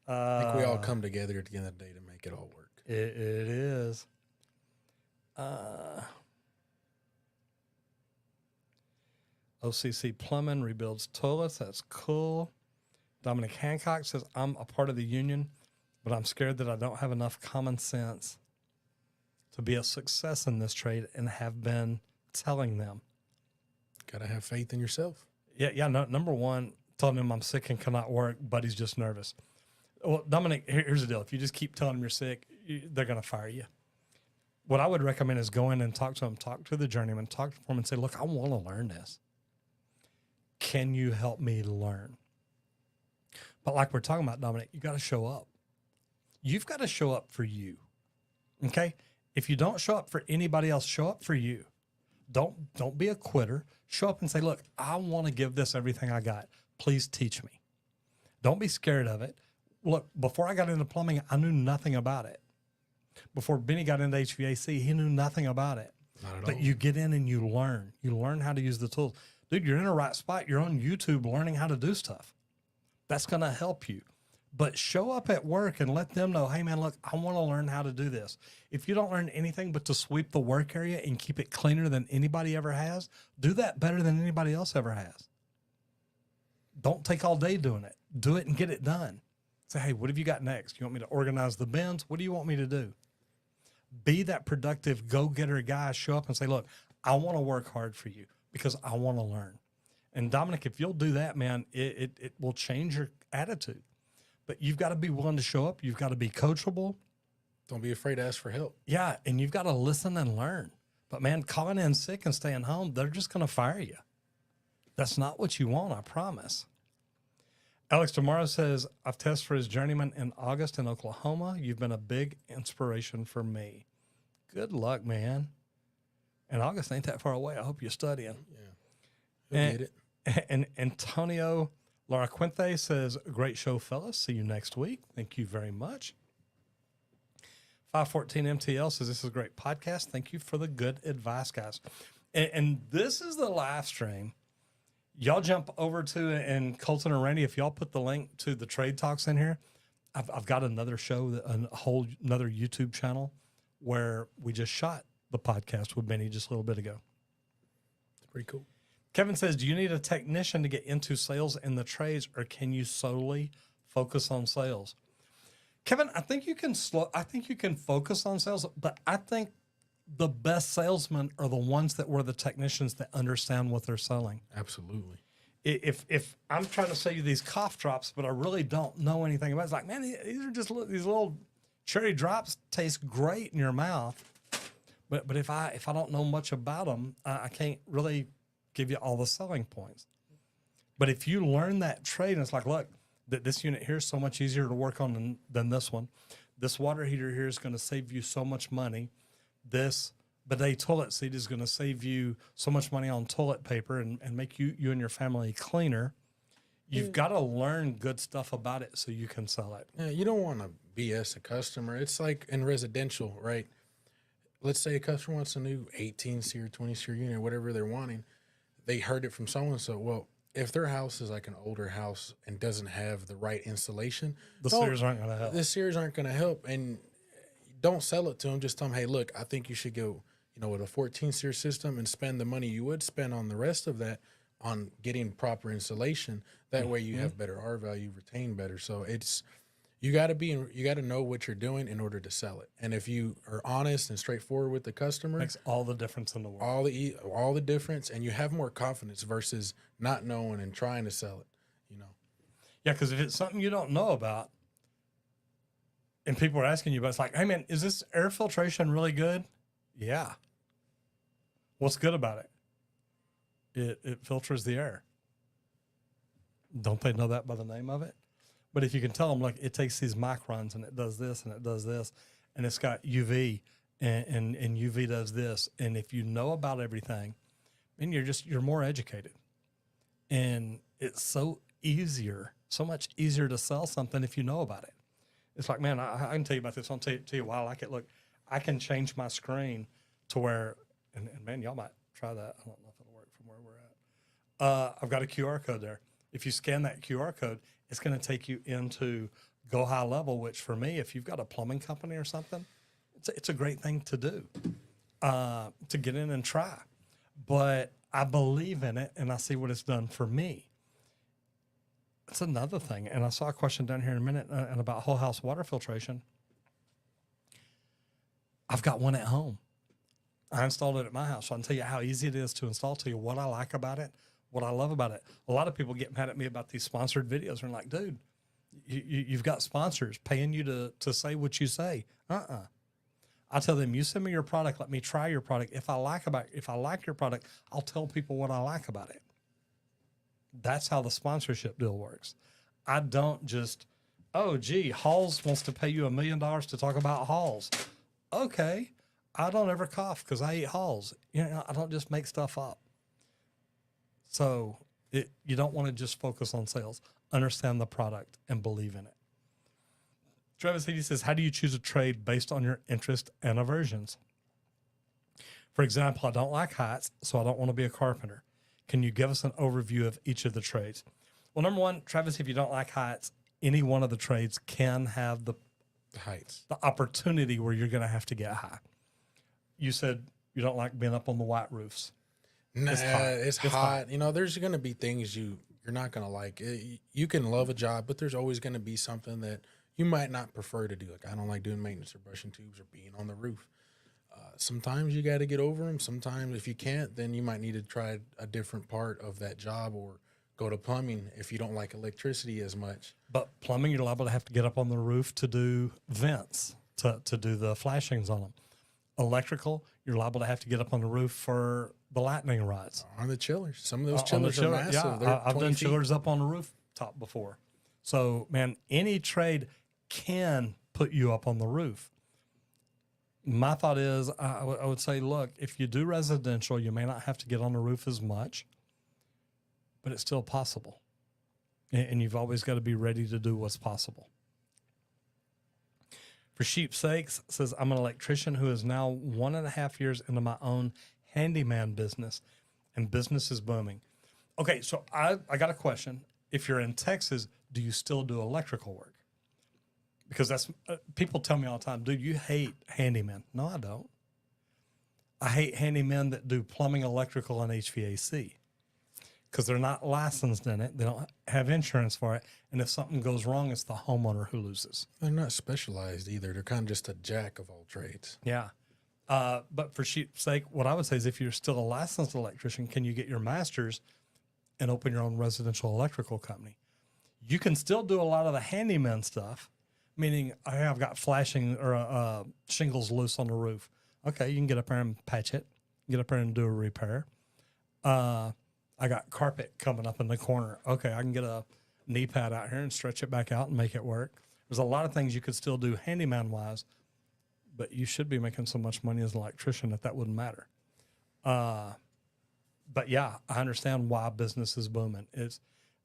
I think we all come together at the end of the day to make it all work. It is. OCC Plumbing rebuilds toilets. That's cool. Dominic Hancock says, I'm a part of the union, but I'm scared that I don't have enough common sense to be a success in this trade and have been telling them. Got to have faith in yourself. Yeah. No, number one, telling him I'm sick and cannot work, but he's just nervous. Well, Dominic, here's the deal. If you just keep telling them you're sick, they're going to fire you. What I would recommend is go in and talk to them, talk to the journeyman, talk to them and say, look, I want to learn this. Can you help me learn? But like we're talking about, Dominic, you got to show up. You've got to show up for you. Okay? If you don't show up for anybody else, show up for you. Don't be a quitter. Show up and say, look, I want to give this everything I got. Please teach me. Don't be scared of it. Look, before I got into plumbing, I knew nothing about it. Before Benny got into HVAC, he knew nothing about it. Not at But all. you get in and you learn. You learn how to use the tools. Dude, you're in the right spot. You're on YouTube learning how to do stuff. That's going to help you. But show up at work and let them know, hey, man, look, I want to learn how to do this. If you don't learn anything but to sweep the work area and keep it cleaner than anybody ever has, do that better than anybody else ever has. Don't take all day doing it. Do it and get it done. Say, hey, what have you got next? You want me to organize the bins? What do you want me to do? Be that productive go-getter guy. Show up and say, look, I want to work hard for you because I want to learn. And Dominic, if you'll do that, man, it will change your attitude. But you've got to be willing to show up. You've got to be coachable. Don't be afraid to ask for help. Yeah, and you've got to listen and learn. But, man, calling in sick and staying home, they're just going to fire you. That's not what you want, I promise. Alex tomorrow says, I've tested for his journeyman in August in Oklahoma. You've been a big inspiration for me. Good luck, man. And August ain't that far away. I hope you're studying. Yeah. You'll get it. And Antonio Laura Quinte says, great show, fellas. See you next week. Thank you very much. 514 MTL says, this is a great podcast. Thank you for the good advice, guys. And this is the live stream. Y'all jump over to, and Colton and Randy, if y'all put the link to the Trade Talks in here, I've got another show, another YouTube channel where we just shot the podcast with Benny just a little bit ago. It's pretty cool. Kevin says, do you need a technician to get into sales in the trades, or can you solely focus on sales? Kevin, I think you can focus on sales, but I think the best salesmen are the ones that were the technicians that understand what they're selling. Absolutely. If I'm trying to sell you these cough drops, but I really don't know anything about it, it's like, man, these are just these little cherry drops taste great in your mouth. But if I don't know much about them, I can't really give you all the selling points. But if you learn that trade, and it's like, look, this unit here is so much easier to work on than this one. This water heater here is going to save you so much money. This bidet toilet seat is going to save you so much money on toilet paper and make you and your family cleaner. You've got to learn good stuff about it so you can sell it. Yeah, you don't want to BS a customer. It's like in residential, right? Let's say a customer wants a new 18-seer, 20-seer unit, whatever they're wanting. They heard it from so-and-so. Well, if their house is like an older house and doesn't have the right insulation, The seers aren't going to help. The seers aren't going to help. And don't sell it to them. Just tell them, hey, look, I think you should go, with a 14-seer system and spend the money you would spend on the rest of that on getting proper insulation. That way you have better R value, retain better. So you got to know what you're doing in order to sell it. And if you are honest and straightforward with the customer, Makes all the difference in the world. all the difference, and you have more confidence versus not knowing and trying to sell it, Yeah, because if it's something you don't know about and people are asking you about, it's like, hey, man, is this air filtration really good? Yeah. What's good about it? It filters the air. Don't they know that by the name of it? But if you can tell them, look, it takes these microns and it does this and it does this, and it's got UV and UV does this. And if you know about everything, then you're more educated. And it's so much easier to sell something if you know about it. It's like, man, I can tell you about this. I'll tell you why I like it. Look, I can change my screen to where, and man, y'all might try that. I don't know if it'll work from where we're at. I've got a QR code there. If you scan that QR code, it's going to take you into Go High Level, which for me, if you've got a plumbing company or something, it's a great thing to do, to get in and try. But I believe in it, and I see what it's done for me. That's another thing. And I saw a question down here in a minute and about whole house water filtration. I've got one at home. I installed it at my house. So I can tell you how easy it is to install, tell you what I like about it, what I love about it. A lot of people get mad at me about these sponsored videos. They're like, dude, you've got sponsors paying you to say what you say. I tell them, you send me your product, let me try your product. If I like your product, I'll tell people what I like about it. That's how the sponsorship deal works. I don't just, oh, gee, Halls wants to pay you $1 million to talk about Halls. Okay. I don't ever cough because I eat Halls. You know, I don't just make stuff up. So you don't want to just focus on sales. Understand the product and believe in it. Travis Heady says, how do you choose a trade based on your interest and aversions? For example, I don't like heights, so I don't want to be a carpenter. Can you give us an overview of each of the trades? Well, number one, Travis, if you don't like heights, any one of the trades can have the heights, the opportunity where you're going to have to get high. You said you don't like being up on the white roofs. Nah, it's hot. You know, there's going to be things you're not going to like. You can love a job, but there's always going to be something that you might not prefer to do. Like, I don't like doing maintenance or brushing tubes or being on the roof. Sometimes you got to get over them. Sometimes if you can't, then you might need to try a different part of that job or go to plumbing if you don't like electricity as much. But plumbing, you're liable to have to get up on the roof to do vents, to do the flashings on them. Electrical, you're liable to have to get up on the roof for the lightning rods. On the chillers. Some of those chillers are massive. Yeah, They're I've done feet. chillers up on the rooftop before. So, man, any trade can put you up on the roof. My thought is, I would say, look, if you do residential, you may not have to get on the roof as much, but it's still possible. And you've always got to be ready to do what's possible. For sheep's sakes, says, I'm an electrician who is now 1.5 years into my own handyman business, and business is booming. Okay, so I got a question. If you're in Texas, do you still do electrical work? Because that's people tell me all the time, dude, you hate handymen. No, I don't. I hate handymen that do plumbing, electrical, and HVAC because they're not licensed in it. They don't have insurance for it. And if something goes wrong, it's the homeowner who loses. They're not specialized either. They're kind of just a jack of all trades. Yeah. But for sheep's sake, what I would say is if you're still a licensed electrician, can you get your master's and open your own residential electrical company? You can still do a lot of the handyman stuff, meaning, hey, I've got flashing or shingles loose on the roof. Okay, you can get up there and patch it, get up there and do a repair. I got carpet coming up in the corner. Okay, I can get a knee pad out here and stretch it back out and make it work. There's a lot of things you could still do handyman-wise, but you should be making so much money as an electrician that wouldn't matter. But yeah, I understand why business is booming.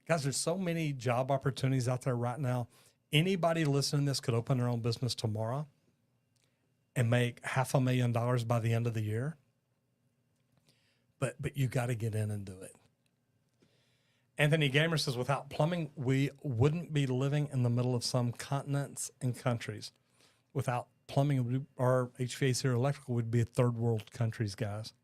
Guys, there's so many job opportunities out there right now. Anybody listening to this could open their own business tomorrow and make $500,000 by the end of the year. But you got to get in and do it. Anthony Gamer says, without plumbing, we wouldn't be living in the middle of some continents and countries. Without plumbing or HVAC or electrical, we'd be third world countries, guys.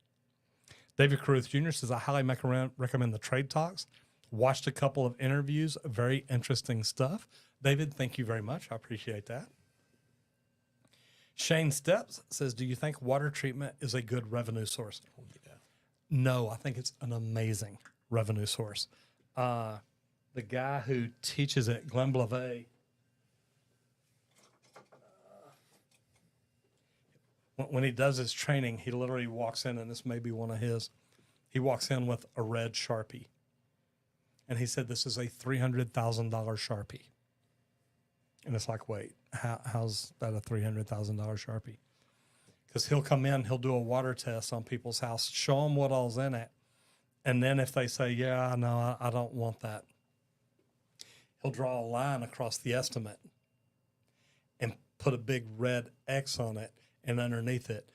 David Caruth Jr. says, I highly recommend the Trade Talks. Watched a couple of interviews, very interesting stuff. David, thank you very much. I appreciate that. Shane Steps says, do you think water treatment is a good revenue source? Oh, yeah. No, I think it's an amazing revenue source. The guy who teaches at Glen Blavet, when he does his training, he literally walks in, and this may be one of his, he walks in with a red Sharpie. And he said, this is a $300,000 Sharpie. And it's like, wait, how's that a $300,000 Sharpie? Because he'll come in, he'll do a water test on people's house, show them what all's in it. And then if they say, yeah, no, I don't want that, he'll draw a line across the estimate and put a big red X on it. And underneath it,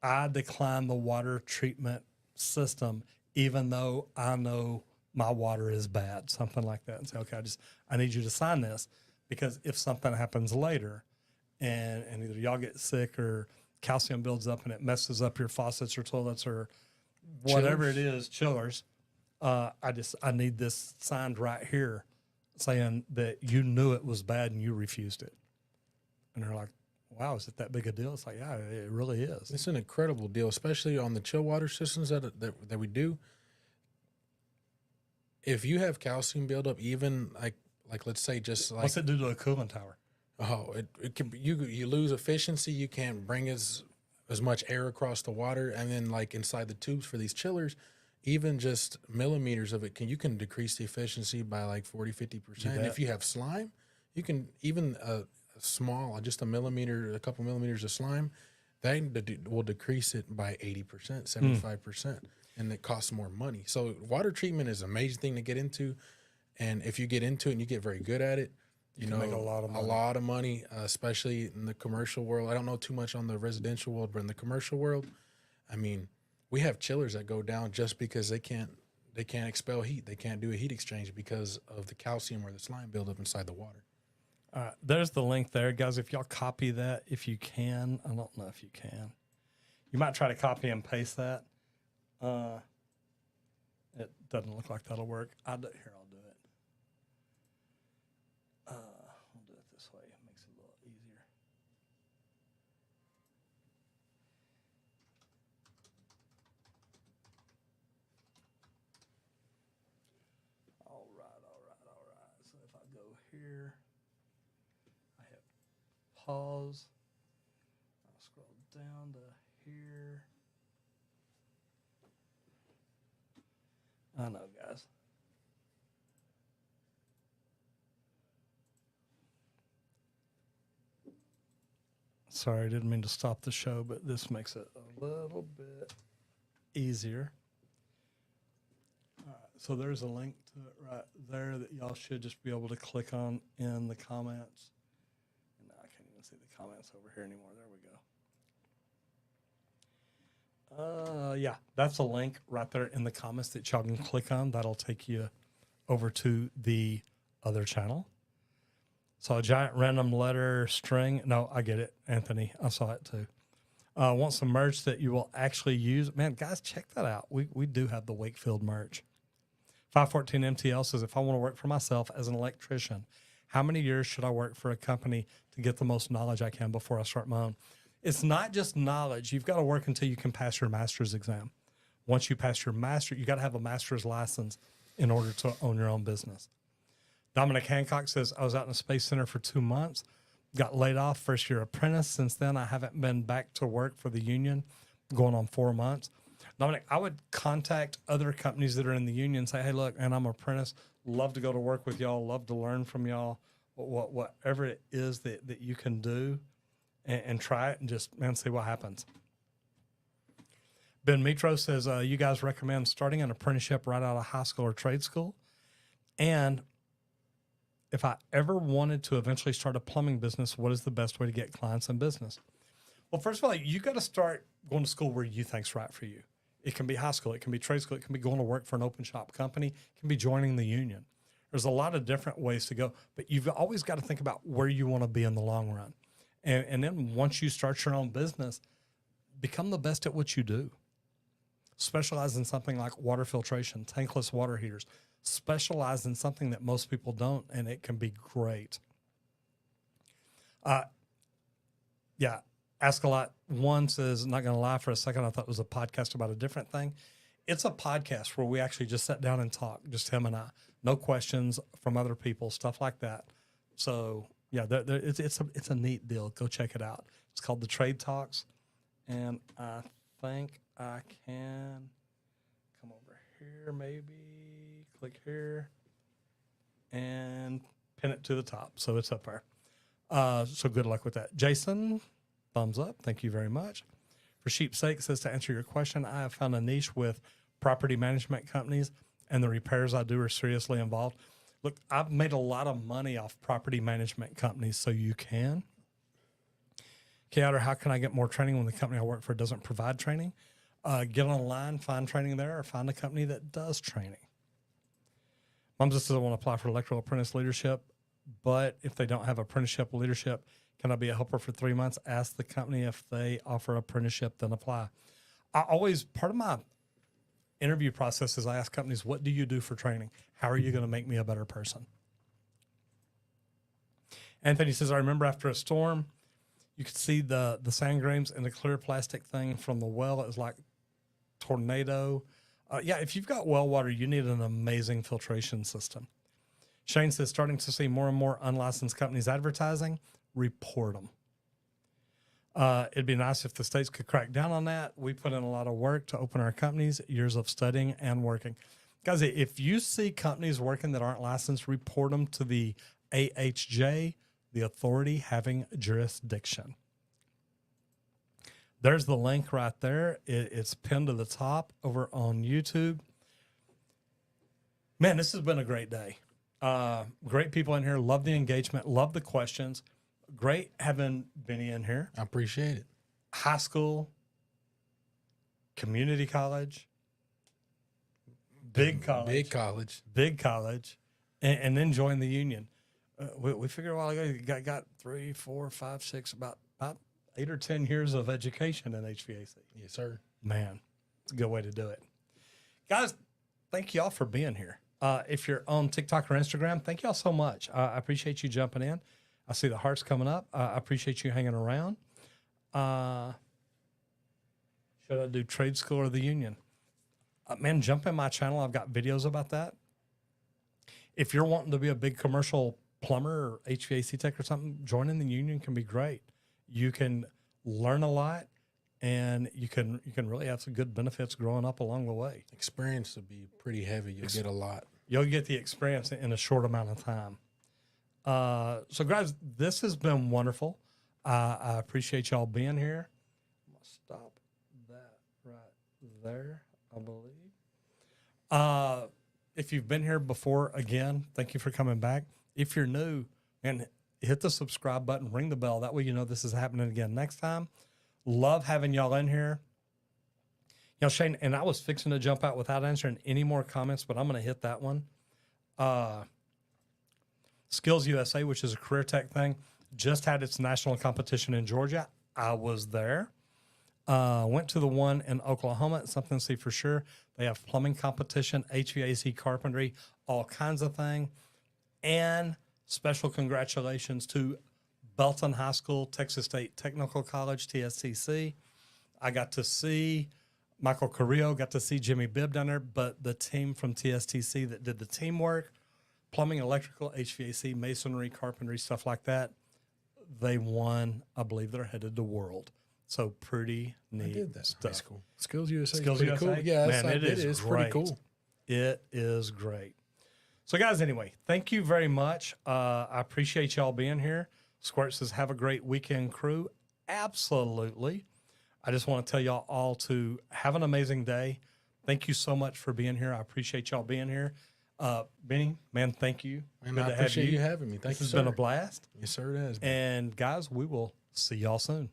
I decline the water treatment system, even though I know my water is bad, something like that. And say, okay, I need you to sign this, because if something happens later and either y'all get sick or calcium builds up and it messes up your faucets or toilets or whatever it is, chillers, I need this signed right here saying that you knew it was bad and you refused it. And they're like, wow, is it that big a deal? It's like, yeah, it really is. It's an incredible deal, especially on the chill water systems that we do. If you have calcium buildup, even like let's say just like What's it do to a cooling tower? oh, it can you lose efficiency. You can't bring as much air across the water, and then like inside the tubes for these chillers, even just millimeters of it you can decrease the efficiency by like 40-50%. If you have slime, you can even just a millimeter, a couple millimeters of slime, that will decrease it by 80%, 75%, and it costs more money. So water treatment is an amazing thing to get into, and if you get into it and you get very good at it, you know, make a lot of money, especially in the commercial world. I don't know too much on the residential world, but in the commercial world, I mean, we have chillers that go down just because they can't expel heat. They can't do a heat exchange because of the calcium or the slime buildup inside the water. There's the link there, guys. If y'all copy that, if you can, I don't know if you can. You might try to copy and paste that. It doesn't look like that'll work. I'll do it. We'll do it this way. It makes it a little easier. All right. So if I go here, I hit pause. I'll scroll down to here. I know, guys. Sorry, I didn't mean to stop the show, but this makes it a little bit easier. All right, so there's a link to it right there that y'all should just be able to click on in the comments. And I can't even see the comments over here anymore. There we go. Yeah, that's a link right there in the comments that y'all can click on. That'll take you over to the other channel. So a giant random letter string. No, I get it, Anthony. I saw it too. Want some merch that you will actually use. Man, guys, check that out. We do have the Wakefield merch. 514 MTL says, if I want to work for myself as an electrician, how many years should I work for a company to get the most knowledge I can before I start my own? It's not just knowledge. You've got to work until you can pass your master's exam. Once you pass your master, you got to have a master's license in order to own your own business. Dominic Hancock says, I was out in the Space Center for 2 months, got laid off, first year apprentice. Since then, I haven't been back to work for the union, going on 4 months. Dominic, I would contact other companies that are in the union and say, hey, look, and I'm an apprentice, love to go to work with y'all, love to learn from y'all, whatever it is that you can do, and try it and just, man, see what happens. Ben Mitro says, you guys recommend starting an apprenticeship right out of high school or trade school? And if I ever wanted to eventually start a plumbing business, what is the best way to get clients in business? Well, first of all, you got to start going to school where you think's right for you. It can be high school. It can be trade school. It can be going to work for an open shop company. It can be joining the union. There's a lot of different ways to go, but you've always got to think about where you want to be in the long run. And then once you start your own business, become the best at what you do. Specialize in something like water filtration, tankless water heaters. Specialize in something that most people don't, and it can be great. Yeah, Ask a Lot One says, not going to lie, for a second I thought it was a podcast about a different thing. It's a podcast where we actually just sat down and talked, just him and I. No questions from other people, stuff like that. So, yeah, it's a neat deal. Go check it out. It's called The Trade Talks, and I think I can come over here maybe. Click here and pin it to the top. So it's up there. So good luck with that. Jason, thumbs up. Thank you very much. For sheep's sake says, to answer your question, I have found a niche with property management companies, and the repairs I do are seriously involved. Look, I've made a lot of money off property management companies, so you can. Kayouter, how can I get more training when the company I work for doesn't provide training? Get online, find training there, or find a company that does training. Mom just says, I want to apply for electrical apprentice leadership, but if they don't have apprenticeship leadership, can I be a helper for 3 months? Ask the company if they offer apprenticeship, then apply. Part of my interview process is I ask companies, what do you do for training? How are you going to make me a better person? Anthony says, I remember after a storm, You could see the sand grains and the clear plastic thing from the well. It was like tornado. Yeah, if you've got well water, you need an amazing filtration system. Shane says, starting to see more and more unlicensed companies advertising, report them. It'd be nice if the states could crack down on that. We put in a lot of work to open our companies, years of studying and working. Guys, if you see companies working that aren't licensed, report them to the AHJ, the authority having jurisdiction. There's the link right there. It's pinned to the top over on YouTube. Man, this has been a great day. Great people in here. Love the engagement. Love the questions. Great having Benny in here. I appreciate it. High school, community college, big college, and then join the union. We figured a while ago you got 3, 4, 5, 6, about 8 or 10 years of education in HVAC. Yes, sir. Man, it's a good way to do it. Guys, thank y'all for being here. If you're on TikTok or Instagram, thank y'all so much. I appreciate you jumping in. I see the hearts coming up. I appreciate you hanging around. Should I do trade school or the union? Man, jump in my channel. I've got videos about that. If you're wanting to be a big commercial plumber or HVAC tech or something, joining the union can be great. You can learn a lot, and you can really have some good benefits growing up along the way. Experience will be pretty heavy. You'll get a lot. You'll get the experience in a short amount of time. So, guys, this has been wonderful. I appreciate y'all being here. I'm going to stop that right there, I believe. If you've been here before, again, thank you for coming back. If you're new, and hit the subscribe button, ring the bell. That way you know this is happening again next time. Love having y'all in here. You know, Shane, and I was fixing to jump out without answering any more comments, but I'm going to hit that one. Skills USA, which is a career tech thing, just had its national competition in Georgia. I was there. Went to the one in Oklahoma. It's something to see for sure. They have plumbing competition, HVAC, carpentry, all kinds of things. And special congratulations to Belton High School, Texas State Technical College, TSTC. I got to see Michael Carrillo, got to see Jimmy Bibb down there, but the team from TSTC that did the teamwork, plumbing, electrical, HVAC, masonry, carpentry, stuff like that, they won. I believe they're headed to world. So pretty neat I did that stuff. in high school. Skills USA. Skills pretty USA? Cool. Yeah, Man, it is it's great. pretty cool. It is great. So, guys, anyway, thank you very much. I appreciate y'all being here. Squirt says, have a great weekend, crew. Absolutely. I just want to tell y'all all to have an amazing day. Thank you so much for being here. I appreciate y'all being here. Benny, man, thank you. And I appreciate you having me. Thank you, This has sir. been a blast. Yes, sir, it has been. And, guys, we will see y'all soon.